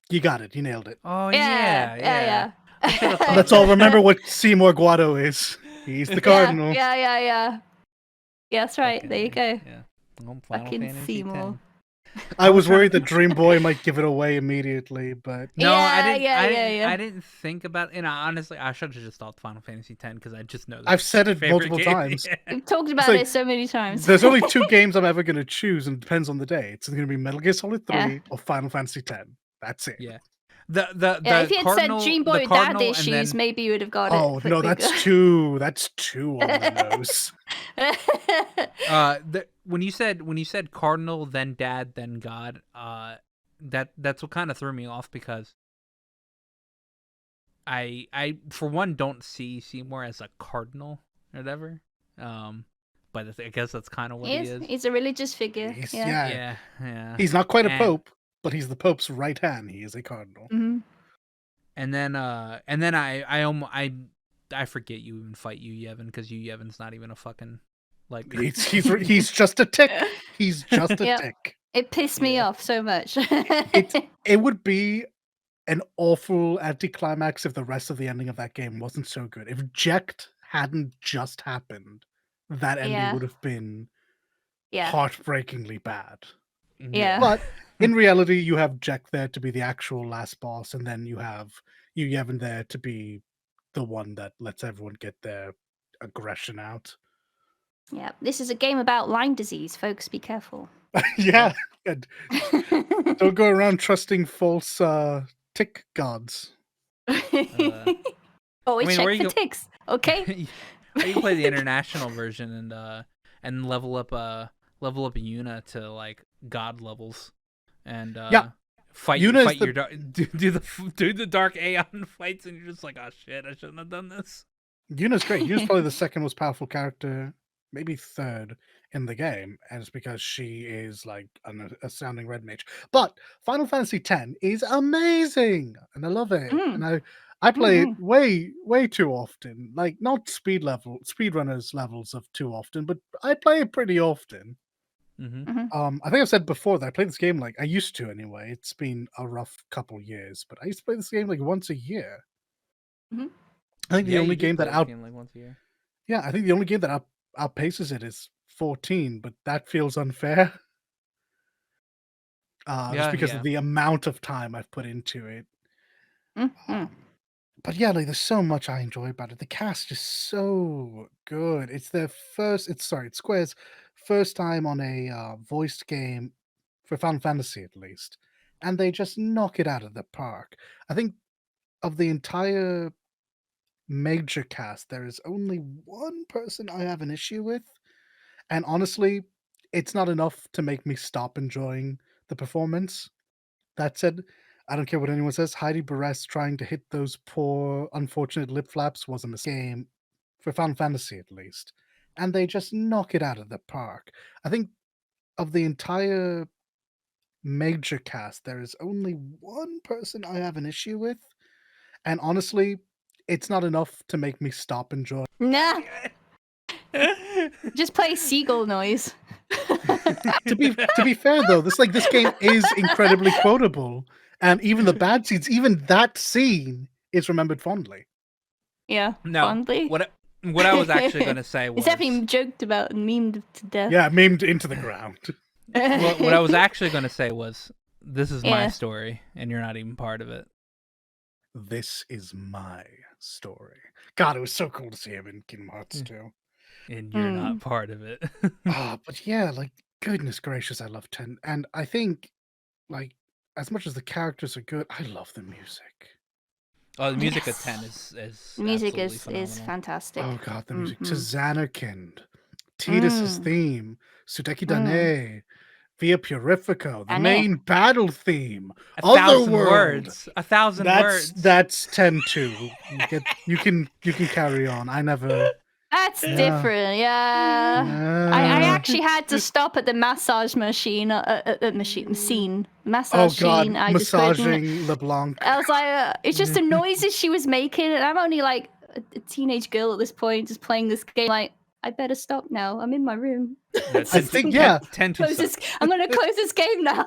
You got it. You nailed it.
Oh
Yeah.
I should've thought
Let's all remember what Seymour Guado is. He's the cardinal.
Yeah. Yeah, that's right.
Okay,
There you go.
Yeah. Well, Final
Fucking
Fantasy
Seymour.
10.
I was worried that Dream Boy might give it away immediately, but
No, I
Yeah,
didn't.
yeah.
I didn't think about. Honestly, I should have just thought Final Fantasy 10 because I just know.
I've said it
favorite
multiple
game.
times.
We've talked about
like,
it so many times.
There's only 2 games I'm ever going to choose, and it depends on the day. It's going to be Metal Gear Solid 3
Yeah.
or Final Fantasy 10. That's it.
Yeah. The
if you had said
Cardinal,
Dream
the
Boy with
Cardinal,
dad
and
issues,
then-
maybe you would have got it.
Oh no, that's 2. That's 2 on the nose.
when you said Cardinal, then Dad, then God, that's what kind of threw me off because I for one don't see Seymour as a cardinal or whatever. But I guess that's kind of what he is.
He's a religious figure.
Yeah.
Yeah.
He's not quite a pope, but he's the Pope's right hand. He is a cardinal.
Mm-hmm.
And then I forget you even fight you Yevon because you Yevon's not even a fucking like.
He's just a tick. He's just a tick.
It pissed me off so much.
It would be an awful anticlimax if the rest of the ending of that game wasn't so good. If Jekt hadn't just happened, that ending would have been heartbreakingly bad.
Yeah.
But in reality, you have Jekt there to be the actual last boss, and then you have Yevon there to be the one that lets everyone get their aggression out.
Yeah, this is a game about Lyme disease, folks. Be careful.
Yeah. Don't go around trusting false tick gods.
Always check for ticks, okay?
You can play the international version and level up Yuna to like god levels, and fight your do the dark Aeon fights, and you're just like, oh shit, I shouldn't have done this.
Yuna's great. Yuna's probably the second most powerful character, maybe third in the game, and it's because she is like an astounding red mage. But Final Fantasy X is amazing, and I love it. And I play it way too often. Like not speedrunners levels of too often, but I play it pretty often. I think I've said before that I play this game like I used to anyway. It's been a rough couple years, but I used to play this game like once a year. I think the only game that
like once a year.
Yeah, I think the only game that outpaces it is 14, but that feels unfair. Just because of the amount of time I've put into it. But yeah, like there's so much I enjoy about it. The cast is so good. It's Square's first time on a voiced game for Final Fantasy at least, and they just knock it out of the park. I think of the entire major cast, there is only one person I have an issue with, and honestly, it's not enough to make me stop enjoying the performance. That said, I don't care what anyone says. Heidi Barres trying to hit those poor, unfortunate lip flaps was a mistake for Final Fantasy, at least. And they just knock it out of the park. I think of the entire major cast, there is only one person I have an issue with. And honestly, it's not enough to make me stop enjoying.
Nah. Just play seagull noise.
To be fair though, this game is incredibly quotable. And even the bad scenes, even that scene is remembered fondly.
Yeah,
no,
fondly.
What I was actually going to say was...
It's definitely joked about and memed to death.
Yeah, memed into the ground.
What I was actually going to say was, this is my story, and you're not even part of it.
This is my story. God, it was so cool to see him in Kingdom Hearts 2.
And you're not part of it.
But yeah, like, Goodness gracious, I love 10. And I think, like, as much as the characters are good, I love the music.
Oh, the music of
Yes.
10 is
Music
absolutely
is
phenomenal.
fantastic.
Oh god, the music.
Mhm.
To Xanarkand, Tidus's theme, Sudeki Dane, Via Purifico, the
Dane.
main battle theme,
1,000
Otherworld.
words. 1,000 words.
That's 10-2. You can carry on. I never.
That's
Yeah.
different, yeah. I
Uh,
actually had to stop at the massage machine, scene.
oh
Massage
god,
scene. I just couldn't.
massaging LeBlanc.
I was like, it's just the noises she was making, and I'm only like a teenage girl at this point, just playing this game. Like, I better stop now. I'm in my room.
No,
I think, yeah.
10 to
Close this, I'm gonna close this game now.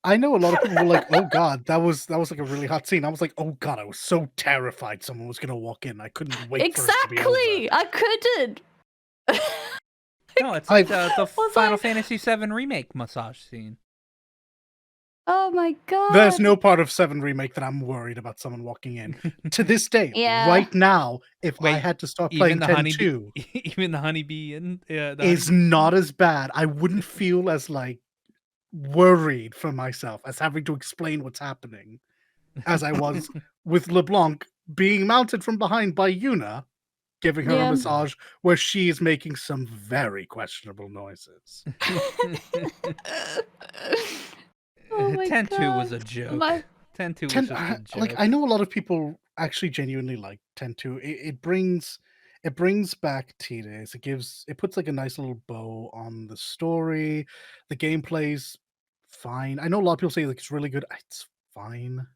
I know a lot of people were like, "Oh god, that was like a really hot scene." I was like, "Oh god, I was so terrified someone was gonna walk in. I couldn't wait for it to be over."
Exactly. I couldn't.
No, it's
I-
like the
was
Final
like-
Fantasy VII remake massage scene.
Oh my god.
There's no part of 7 remake that I'm worried about someone walking in. To this day,
Yeah.
right now, if I
Wait,
had to start
Even
playing
the
10-2,
honeybee, even the honeybee and
is not as bad. I wouldn't feel as like worried for myself as having to explain what's happening as I was with LeBlanc being mounted from behind by Yuna, giving her a
Yeah.
massage where she is making some very questionable noises.
Oh my
10-2 was a
God.
joke.
My-
10-2 was
10,
just a joke.
like I know a lot of people actually genuinely like 10-2. It brings back Tidus. It puts like a nice little bow on the story. The gameplay's fine. I know a lot of people say like it's really good. It's fine.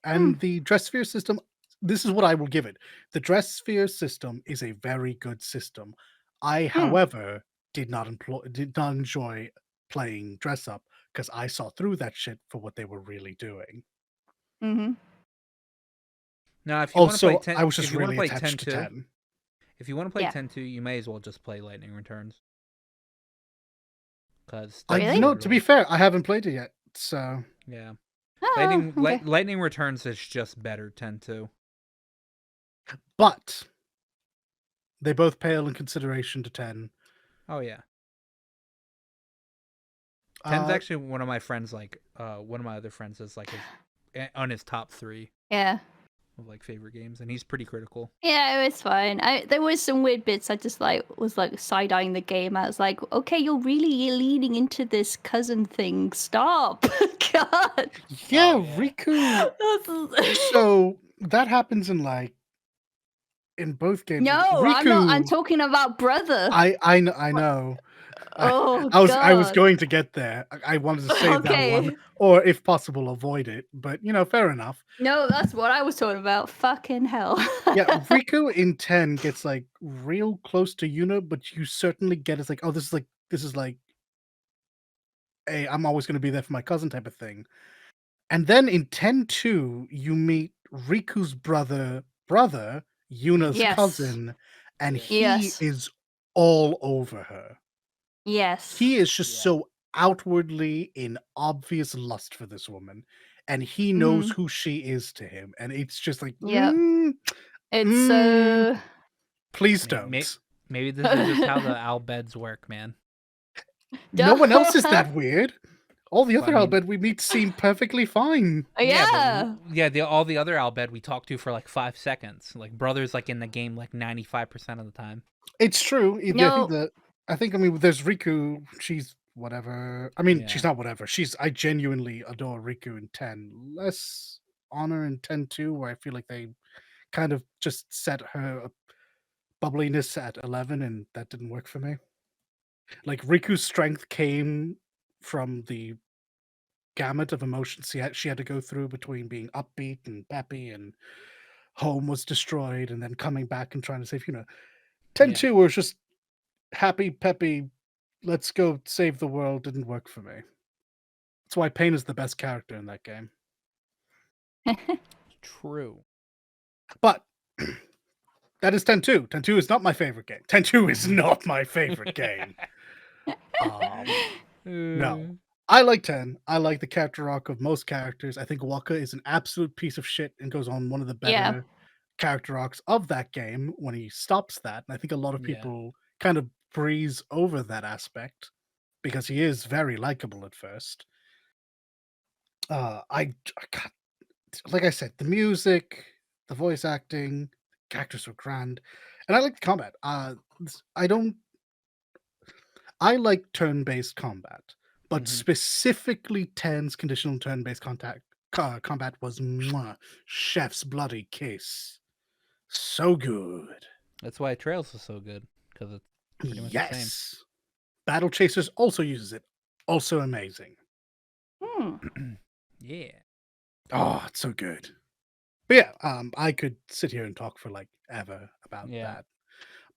And the dress sphere system, this is what I will give it. The dress sphere system is a very good system. I, however, did not enjoy playing dress up because I saw through that shit for what they were really doing.
Mm-hmm.
Now, if you want to play
Also,
10,
I was
if
just
you wanna
really
play
attached to
10-2,
10.
If you want to play
Yeah.
10-2, you may as well just play Lightning Returns. Because
Really?
To be fair, I haven't played it yet, so
yeah,
Oh, okay.
Lightning Returns is just better 10-2.
but they both pale in consideration to 10.
Oh yeah, 10's actually one of my friends. Like one of my other friends is like on his top 3
Yeah.
of like favorite games, and he's pretty critical.
Yeah, it was fine. There was some weird bits. I just was side eyeing the game. I was like, okay, you're leaning into this cousin thing. Stop. God.
Yeah,
Oh, yeah.
Riku. So that happens in both games.
No,
Riku,
I'm not. I'm talking about brother.
I know.
Oh,
I was
God.
going to get there. I wanted to save that one, or if possible, avoid it. But fair enough.
No, that's what I was talking about. Fucking hell.
Yeah, Riku in 10 gets like real close to Yuna, but you certainly get it's like, oh, this is like hey, I'm always going to be there for my cousin type of thing. And then in 10-2, you meet Riku's brother, Yuna's
Yes.
cousin, and he
Yes.
is all over her.
Yes.
He is just so outwardly in obvious lust for this woman, and he knows who she is to him, and it's just like,
Yep. It's
please don't.
Maybe this is just how the Albeds work, man.
No one else is that weird. All the other
Well, I mean-
Albed we meet seem perfectly fine.
Yeah.
All the other Albed we talk to for like 5 seconds. Like brother's like in the game like 95% of the time.
It's true.
No.
I think there's Riku. She's whatever. I mean, she's
Yeah.
not whatever. I genuinely adore Riku in 10. Less honor in 10-2, where I feel like they kind of just set her bubbliness at 11, and that didn't work for me. Like Riku's strength came from the gamut of emotions she had to go through between being upbeat and peppy, and home was destroyed, and then coming back and trying to save 10-2 was just happy, peppy, let's go save the world. Didn't work for me. That's why Pain is the best character in that game.
True.
But that is 10-2. 10-2 is not my favorite game. 10-2 is not my favorite game. No. I like 10. I like the character arc of most characters. I think Waka is an absolute piece of shit and goes on one of the better character arcs of that game when he stops that. And I think a lot of people kind of breeze over that aspect because he is very likable at first. I got, like I said, the music, the voice acting, the characters were grand, and I like the combat. I don't. I like turn-based combat, but specifically Ten's conditional turn-based combat was chef's bloody kiss. So good.
That's why Trails is so good, because it's pretty much the same.
Yes. Battle Chasers also uses it. Also amazing.
Yeah.
Oh, it's so good. But yeah, I could sit here and talk for like ever about that.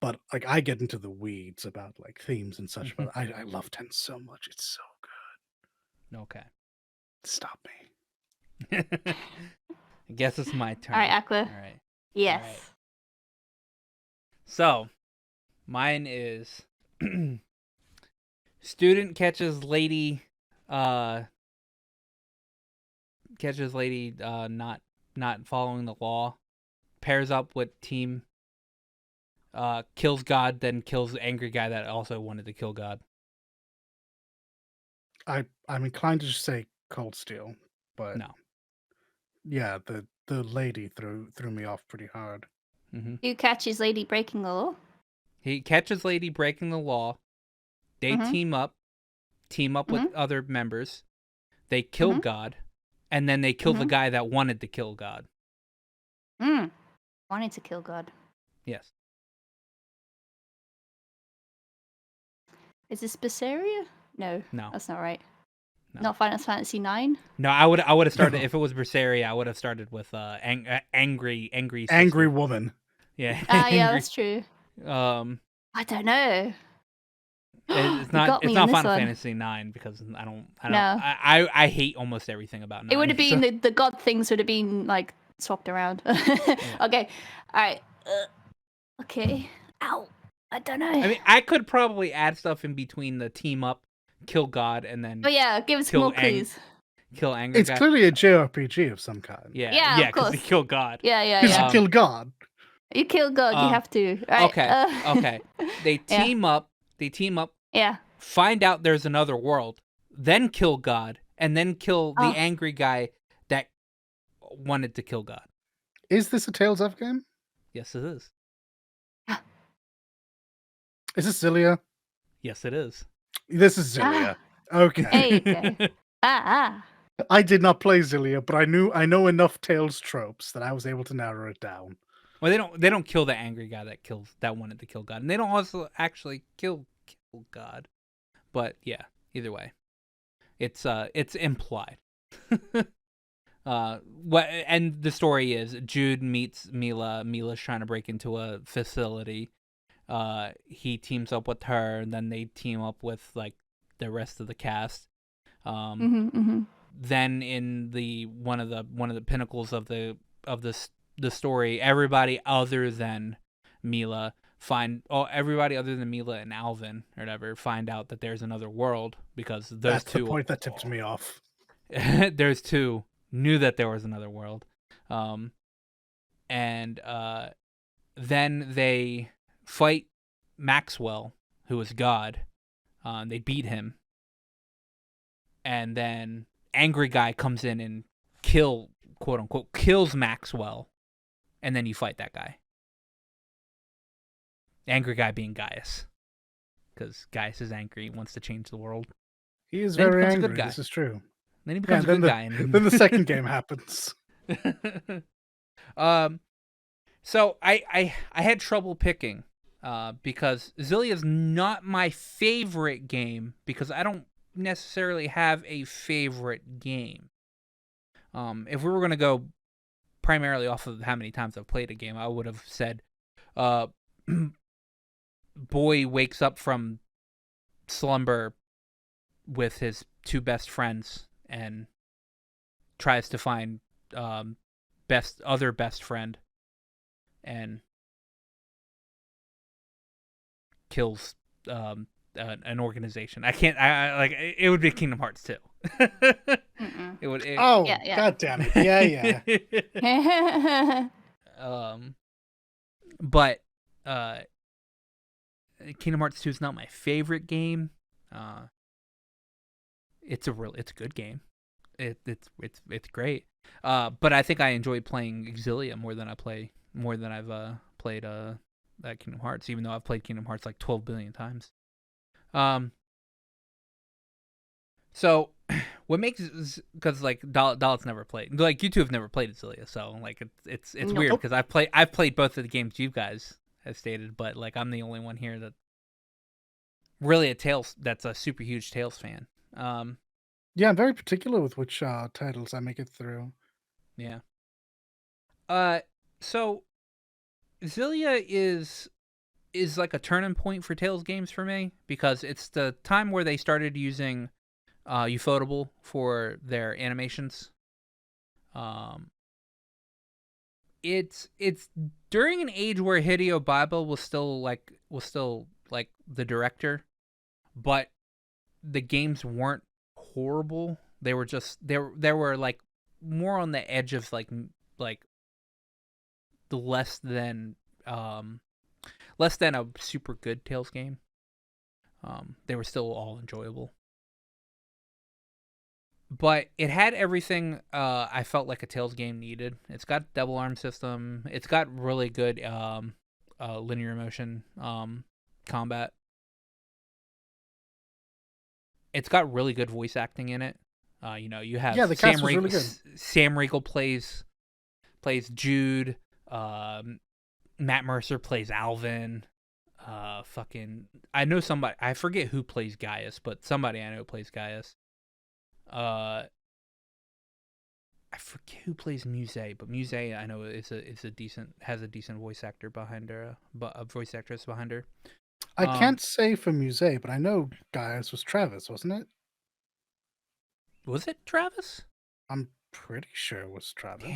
But like I get into the weeds about like themes and such, but I love 10 so much. It's so good.
Okay.
Stop me.
I guess it's my turn.
All right, Aqua.
All right.
Yes.
All right. So, mine is student catches lady not following the law, pairs up with team, kills God, then kills the angry guy that also wanted to kill God.
I'm inclined to just say Cold Steel, but
No.
Yeah, the lady threw me off pretty hard.
Who catches lady breaking the law?
He catches lady breaking the law. They team up with other members. They kill God, and then they kill the guy that wanted to kill God.
Wanted to kill God.
Yes.
Is this Berseria? No.
No.
That's not right.
No.
Not Final Fantasy 9?
No, I would have started if it was Berseria. I would have started with angry
Angry woman.
Yeah.
Yeah, that's true. I don't know.
It's not Final Fantasy 9 because I don't.
No.
I hate almost everything about 9.
It would have been the god things would have been like swapped around. Okay. All right. Okay. Ow. I don't know.
I mean, I could probably add stuff in between the team up, kill God, and then.
But yeah, give us more clues.
Kill angry.
It's clearly a JRPG of some kind.
Yeah, of course. Because you kill God.
Yeah.
Because you kill God.
You kill God. You have to. Right?
Okay. They team up.
Yeah.
Find out there's another world, then kill God, and then kill the angry guy that wanted to kill God.
Is this a Tales of game?
Yes, it is.
Is this Xillia?
Yes, it is.
This is Xillia. Okay.
There you go.
I did not play Xillia, but I know enough Tales tropes that I was able to narrow it down.
Well, they don't kill the angry guy that wanted to kill God, and they don't also actually kill God. But yeah, either way, it's implied. And the story is Jude meets Mila. Mila's trying to break into a facility. He teams up with her, and then they team up with like the rest of the cast. Then in the one of the pinnacles of the story, everybody other than Mila and Alvin or whatever find out that there's another world because
that's the point that tipped me off.
There's two knew that there was another world, and then they fight Maxwell, who is God. They beat him, and then angry guy comes in and quote unquote kills Maxwell, and then you fight that guy. Angry guy being Gaius, because Gaius is angry, wants to change the world.
He is very angry. This is true.
Then he becomes a good guy. And
then the second game happens.
So I had trouble picking, because Xillia is not my favorite game because I don't necessarily have a favorite game. If we were gonna go primarily off of how many times I've played a game, I would have said, boy wakes up from slumber with his two best friends and tries to find best friend and kills an organization. I like it would be Kingdom Hearts 2. It would.
Yeah. God damn it! Yeah.
But Kingdom Hearts 2 is not my favorite game. It's a good game. It's great. But I think I enjoy playing Xillia more than I've played Kingdom Hearts, even though I've played Kingdom Hearts like 12 billion times. So what makes, because like Dalat's never played, like you two have never played Xillia, so like it's weird because I've played both of the games you guys have stated, but like I'm the only one here that really that's a super huge Tales fan.
Yeah, I'm very particular with which titles I make it through.
Yeah. So Xillia is like a turning point for Tales games for me, because it's the time where they started using Ufotable for their animations. It's during an age where Hideo Biba was still like the director, but the games weren't horrible. They were just they were like more on the edge of like the less than a super good Tales game. They were still all enjoyable. But it had everything I felt like a Tales game needed. It's got double arm system. It's got really good linear motion combat. It's got really good voice acting in it. You have
the cast was really good.
Sam Riegel plays Jude. Matt Mercer plays Alvin. I know somebody. I forget who plays Gaius, but somebody I know plays Gaius. I forget who plays Muse, but Muse I know has a decent voice actor behind her, a voice actress behind her.
I can't say for Muse, but I know Gaius was Travis, wasn't it?
Was it Travis?
I'm pretty sure it was Travis.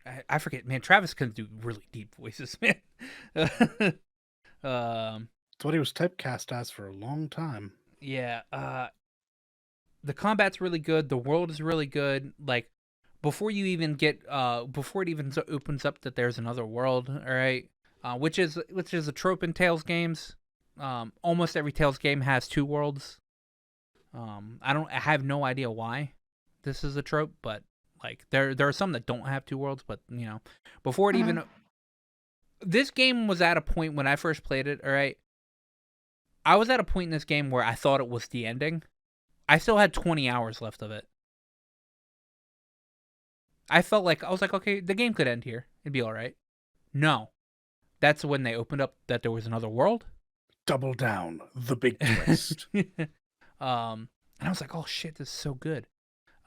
Damn. I forget, man. Travis can do really deep voices, man.
It's what he was typecast as for a long time.
Yeah. The combat's really good. The world is really good. Like, before you even get, before it even opens up that there's another world, all right, which is a trope in Tales games. Almost every Tales game has two worlds. I have no idea why this is a trope, but like there are some that don't have two worlds. But before it even, this game was at a point when I first played it. All right, I was at a point in this game where I thought it was the ending. I still had 20 hours left of it. I was like, okay, the game could end here. It'd be all right. No. That's when they opened up that there was another world.
Double down, the big twist.
And I was like, oh shit, this is so good.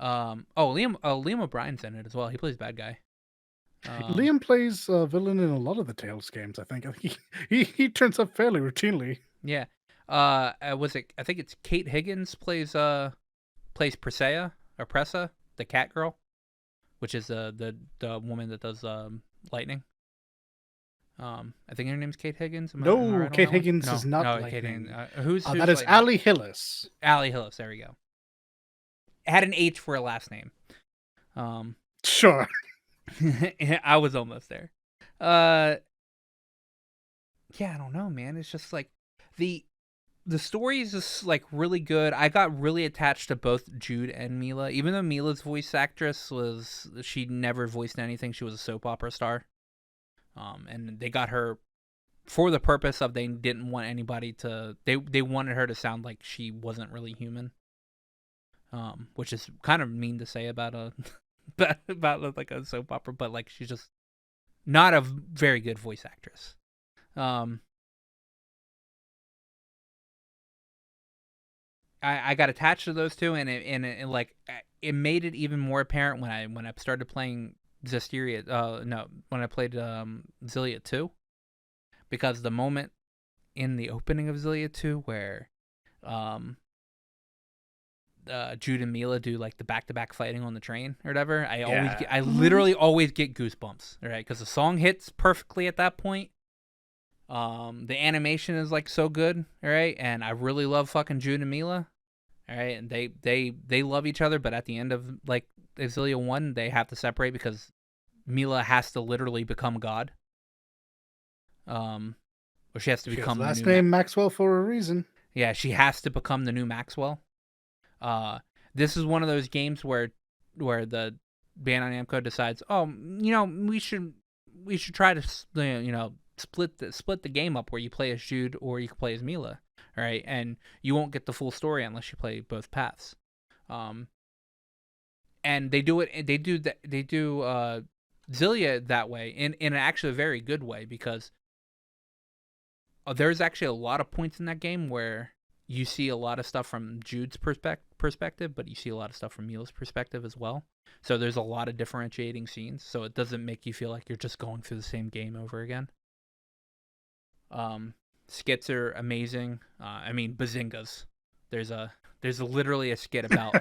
Liam O'Brien's in it as well. He plays bad guy.
Liam plays villain in a lot of the Tales games, I think. He turns up fairly routinely.
Yeah. I think it's Kate Higgins plays Presea, the cat girl, which is the woman that does lightning. I think her name's Kate Higgins.
No, Kate Higgins is not lightning.
Kate Higgins. Who's
that is Allie Hillis.
Allie Hillis. There we go. It had an H for a last name.
Sure.
I was almost there. Yeah, I don't know, man. It's just like the story is just like really good. I got really attached to both Jude and Mila, even though Mila's voice actress she never voiced anything. She was a soap opera star. And they got her for the purpose of they didn't want anybody to. They wanted her to sound like she wasn't really human. Which is kind of mean to say about about like a soap opera, but like she's just not a very good voice actress. I got attached to those two, and it made it even more apparent when I started playing when I played Xillia 2, because the moment in the opening of Xillia 2 where Jude and Mila do like the back-to-back fighting on the train or whatever, I literally always get goosebumps, right? Because the song hits perfectly at that point. The animation is like so good, all right, and I really love fucking Jude and Mila, all right, and they love each other, but at the end of like Xillia 1, they have to separate because Mila has to literally become God. or she has to become the
last
new
name Maxwell for a reason.
Yeah, she has to become the new Maxwell. This is one of those games where the Bandai Namco decides, oh, we should try to split the game up where you play as Jude or you can play as Mila, all right? And you won't get the full story unless you play both paths. And they do it. They do Xillia that way in actually a very good way, because there's actually a lot of points in that game where you see a lot of stuff from Jude's perspective, but you see a lot of stuff from Mila's perspective as well. So there's a lot of differentiating scenes, so it doesn't make you feel like you're just going through the same game over again. Skits are amazing. I mean, bazingas. There's literally a skit about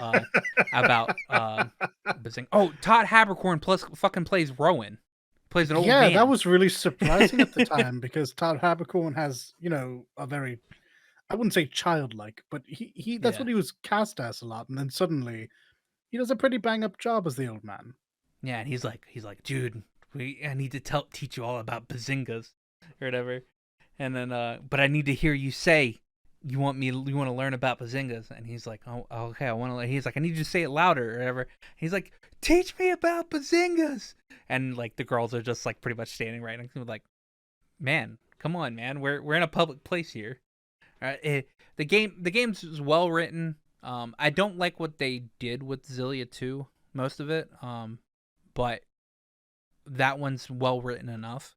bazing. Oh, Todd Haberkorn fucking plays Rowan. Plays an old man.
Yeah, that was really surprising at the time, because Todd Haberkorn has, a very, I wouldn't say childlike, but he that's what he was cast as a lot, and then suddenly he does a pretty bang up job as the old man.
Yeah, and he's like, dude, I need to teach you all about bazingas or whatever. And then but I need to hear you say you want to learn about bazingas. And he's like, oh okay, I want to. He's like, I need you to say it louder or whatever. He's like, teach me about bazingas. And like the girls are just like pretty much standing right next to him, like, man, come on, man, we're in a public place here. The game's well written. I don't like what they did with Xillia 2, most of it. But that one's well written enough.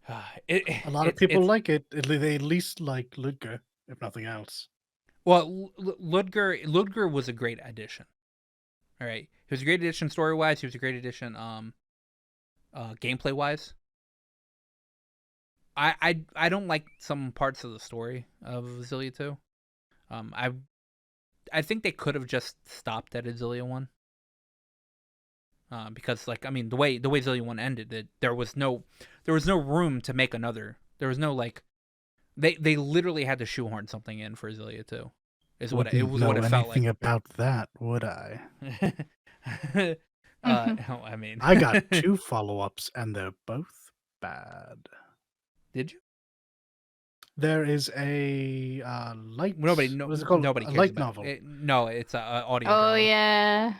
A lot of people like it. They at least like Ludger, if nothing else.
Well, Ludger was a great addition. All right, he was a great addition story-wise. He was a great addition gameplay-wise. I don't like some parts of the story of Xillia 2. I think they could have just stopped at Xillia 1. Because like, I mean, the way Xillia 1 ended, there was no room to make another. There was no like, they literally had to shoehorn something in for Xillia 2. Is what it felt like.
Anything about that, would I?
I mean,
I got 2 follow-ups and they're both bad.
Did you?
There is a light.
Nobody cares
light
about
novel.
No, it's an audio.
Oh
drama.
yeah.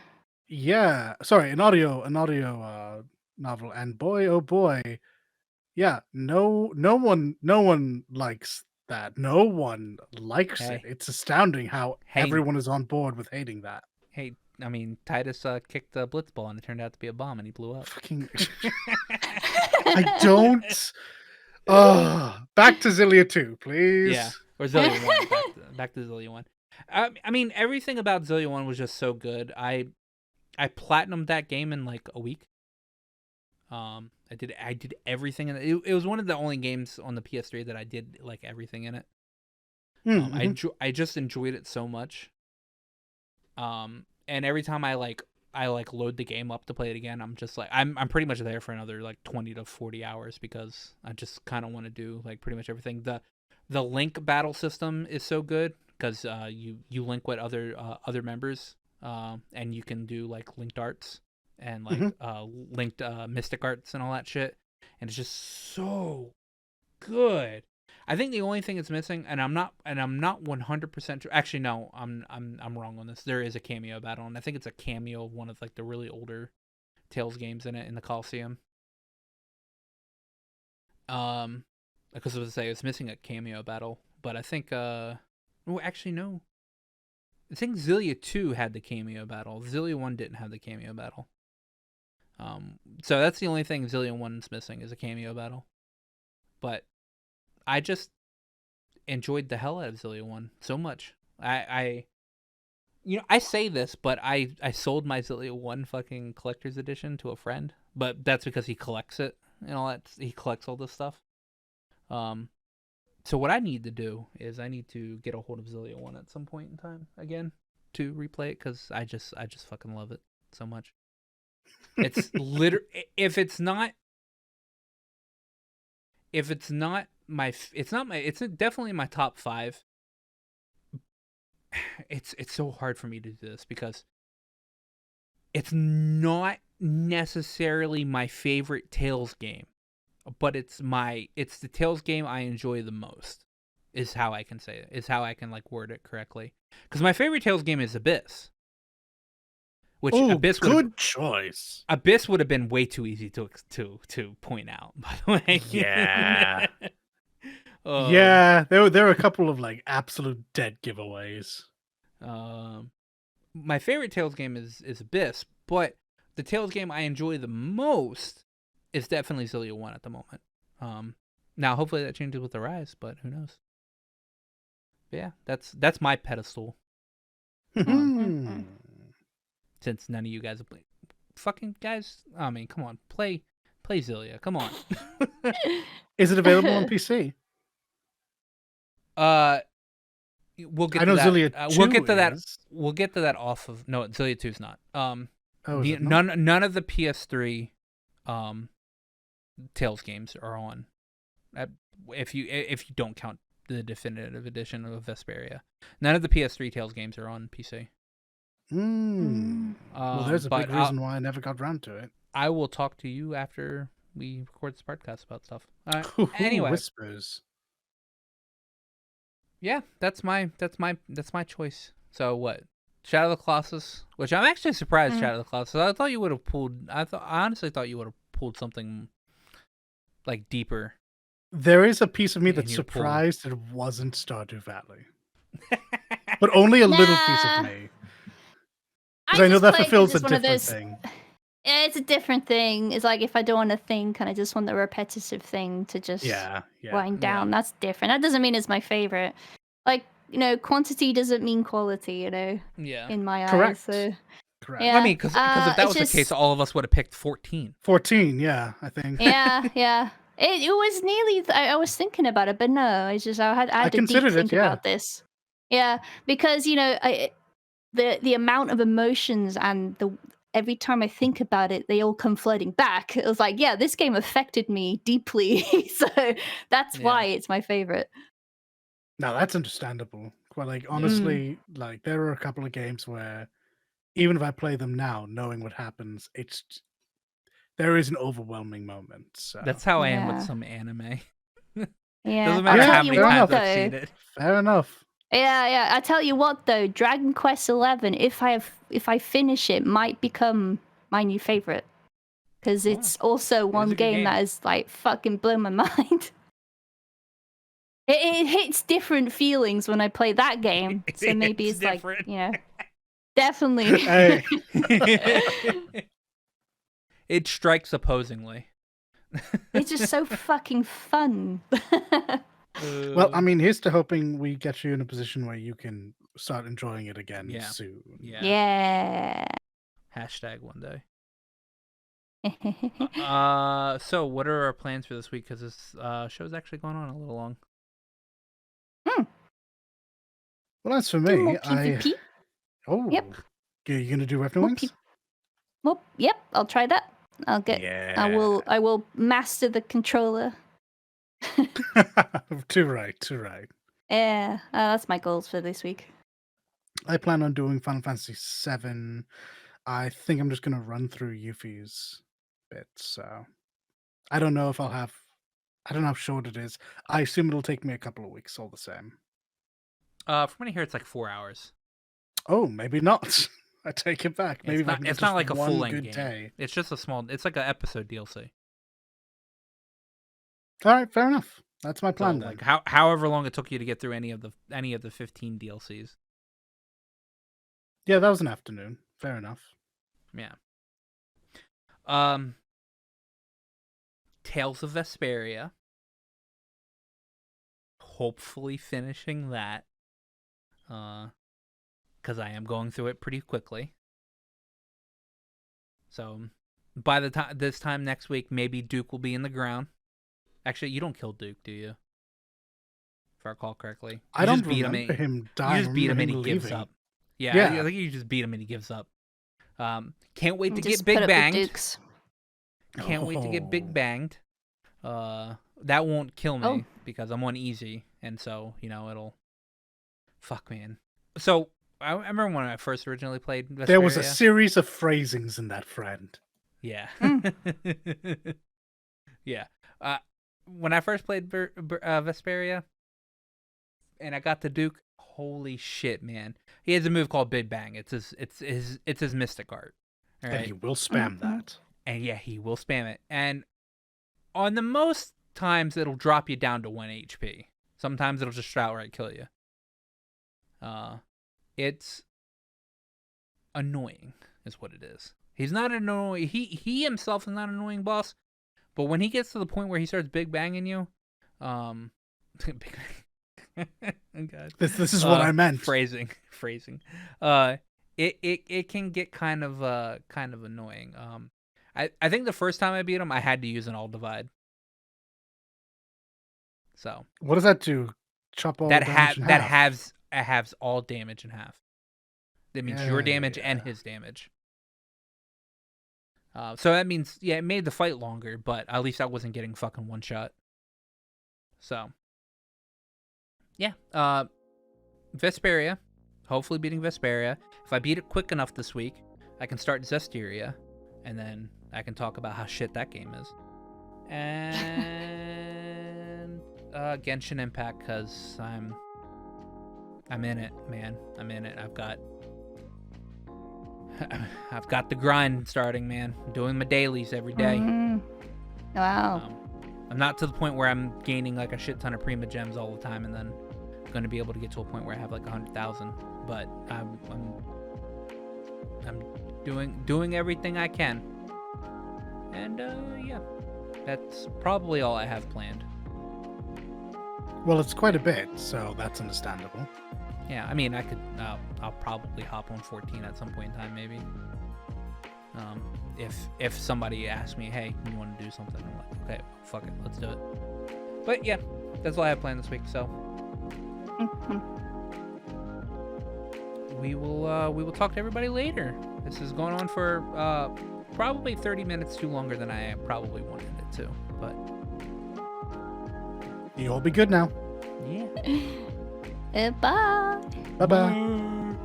Yeah, sorry, an audio novel, and boy, oh boy, yeah, no one likes that. No one likes it. It's astounding how everyone is on board with hating that.
Hey, I mean, Titus kicked a blitzball and it turned out to be a bomb and he blew up.
Fucking, I don't. Back to Xillia 2, please.
Yeah, or Xillia 1. Back to Xillia 1. I mean, everything about Xillia 1 was just so good. I platinumed that game in like a week. I did everything in it. It was one of the only games on the PS3 that I did like everything in it. I just enjoyed it so much. And every time I load the game up to play it again, I'm just like, I'm pretty much there for another like 20 to 40 hours, because I just kind of want to do like pretty much everything. The link battle system is so good, because you link with other members, and you can do like linked arts and like linked mystic arts and all that shit, and it's just so good. I think the only thing it's missing, and I'm not 100% sure. Actually, no, I'm wrong on this. There is a cameo battle, and I think it's a cameo of one of like the really older Tales games in it, in the Coliseum. Because I was say it's missing a cameo battle, but I think actually no. I think Xillia 2 had the cameo battle. Xillia 1 didn't have the cameo battle. So that's the only thing Xillia 1's missing, is a cameo battle. But I just enjoyed the hell out of Xillia 1 so much. I say this, but I sold my Xillia 1 fucking collector's edition to a friend, but that's because he collects it and all that. He collects all this stuff. So what I need to do is I need to get a hold of Xillia 1 at some point in time again to replay it, because I just fucking love it so much. It's it's definitely my top 5. It's so hard for me to do this, because it's not necessarily my favorite Tales game, but it's the Tales game I enjoy the most. Is how I can say it. Is how I can like word it correctly. Because my favorite Tales game is Abyss. Which Abyss
good choice.
Abyss would have been way too easy to point out. By the way,
yeah, yeah. There were a couple of like absolute dead giveaways.
My favorite Tales game is Abyss, but the Tales game I enjoy the most is definitely Xillia 1 at the moment. Now hopefully that changes with the Rise, but who knows? But yeah, that's my pedestal. Since none of you guys have played. Fucking guys, I mean, come on, play Xillia, come on.
Is it available on PC?
We'll get
I
to
know
that.
Xillia 2
we'll get to
is.
that. We'll get to that off of no. Xillia 2's not.
Is it not?
None of the PS3 Tales games are on. If you don't count the definitive edition of Vesperia, none of the PS3 Tales games are on PC.
Well, there's a big reason why I never got around to it.
I will talk to you after we record this podcast about stuff.
Anyway, whispers.
Yeah, that's my choice. So what? Shadow of the Colossus, which I'm actually surprised. Shadow of the Colossus. I thought you would have pulled. I honestly thought you would have pulled something like deeper.
There is a piece of me that's surprised it wasn't Stardew Valley, but only a little piece of me. Because I know that fulfills a different thing.
Yeah, it's a different thing. It's like if I don't want to think and I just want the repetitive thing to just wind down. That's different. That doesn't mean it's my favorite. Like, quantity doesn't mean quality, in my eyes. So,
Correct.
Yeah.
I mean, because if that was the case, all of us would have picked 14.
14, yeah, I think.
Yeah. It was nearly. I was thinking about it, but no. It's just I had to deep think about this. Yeah, because the amount of emotions and every time I think about it, they all come flooding back. It was like, yeah, this game affected me deeply, so that's why it's my favorite.
No, that's understandable. Well, like honestly, like there are a couple of games where even if I play them now, knowing what happens, there is an overwhelming moment. So.
That's how I am with some anime.
Yeah,
Doesn't matter how many times I've seen it.
Fair enough.
Yeah. I tell you what, though, Dragon Quest XI, if I finish it, might become my new favorite because it's also one game that is like fucking blown my mind. It hits different feelings when I play that game, so maybe it's different. Like definitely.
Hey.
It strikes opposingly.
It's just so fucking fun.
Well, I mean, here's to hoping we get you in a position where you can start enjoying it again soon.
Yeah.
Hashtag one day. So what are our plans for this week? Because this show's actually going on a little long.
Well, as for me,
PvP?
Yep. You're gonna do Weapon Wings?
Well, yep. I'll try that. I will master the controller.
Too right.
Yeah, that's my goals for this week.
I plan on doing Final Fantasy VII. I think I'm just going to run through Yuffie's bits. So I don't know if I don't know how short it is. I assume it'll take me a couple of weeks all the same.
From what I hear, it's like 4 hours.
Oh, maybe not. I take it back. Maybe
it's not like a full length game.
Day.
It's just it's like an episode DLC.
All right, fair enough. That's my plan.
So, like however long it took you to get through any of the 15 DLCs.
Yeah, that was an afternoon. Fair enough.
Yeah. Tales of Vesperia. Hopefully finishing that. Because I am going through it pretty quickly. So by the time this time next week, maybe Duke will be in the ground. Actually, you don't kill Duke, do you? If I recall correctly.
I don't remember him dying.
You just beat him and he gives up. Yeah. I think you just beat him and he gives up. Can't wait to get big banged. Can't wait to get big banged. That won't kill me because I'm on easy, and so it'll. Fuck, man. So I remember when I first originally played Vesperia.
There was a series of phrasings in that, friend.
Yeah. Yeah. When I first played Vesperia, and I got the Duke, holy shit, man! He has a move called Big Bang. It's his Mystic Art. All right?
And he will spam that.
And yeah, he will spam it. And on the most times, it'll drop you down to 1 HP. Sometimes it'll just outright kill you. It's annoying, is what it is. He's not annoying. He himself is not an annoying boss, but when he gets to the point where he starts big banging you, God.
This is what I meant.
Phrasing. It can get kind of annoying. I think the first time I beat him, I had to use an all divide. So
what does that do? Chop all
that
damage in
that
half?
halves all damage in half. That means your damage and his damage. So that means, yeah, it made the fight longer, but at least I wasn't getting fucking one shot. So, yeah. Vesperia. Hopefully beating Vesperia. If I beat it quick enough this week, I can start Zestiria, and then I can talk about how shit that game is. And Genshin Impact, because I'm in it, man. I'm in it. I've got the grind starting, man. I'm doing my dailies every day.
Wow.
I'm not to the point where I'm gaining like a shit ton of Prima Gems all the time, and then going to be able to get to a point where I have like 100,000. But I'm doing everything I can. And yeah, that's probably all I have planned.
Well, it's quite a bit, so that's understandable.
Yeah, I mean, I'll probably hop on 14 at some point in time, maybe. If somebody asks me, hey, you want to do something? I'm like, okay, fuck it, let's do it. But yeah, that's all I have planned this week. So we will talk to everybody later. This is going on for probably 30 minutes too longer than I probably wanted it to. But
you all be good now.
Yeah.
Bye.
Bye-bye.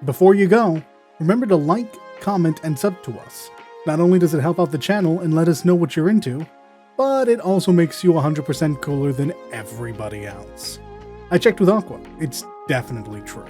Before you go, remember to like, comment, and sub to us. Not only does it help out the channel and let us know what you're into, but it also makes you 100% cooler than everybody else. I checked with Aqua. It's definitely true.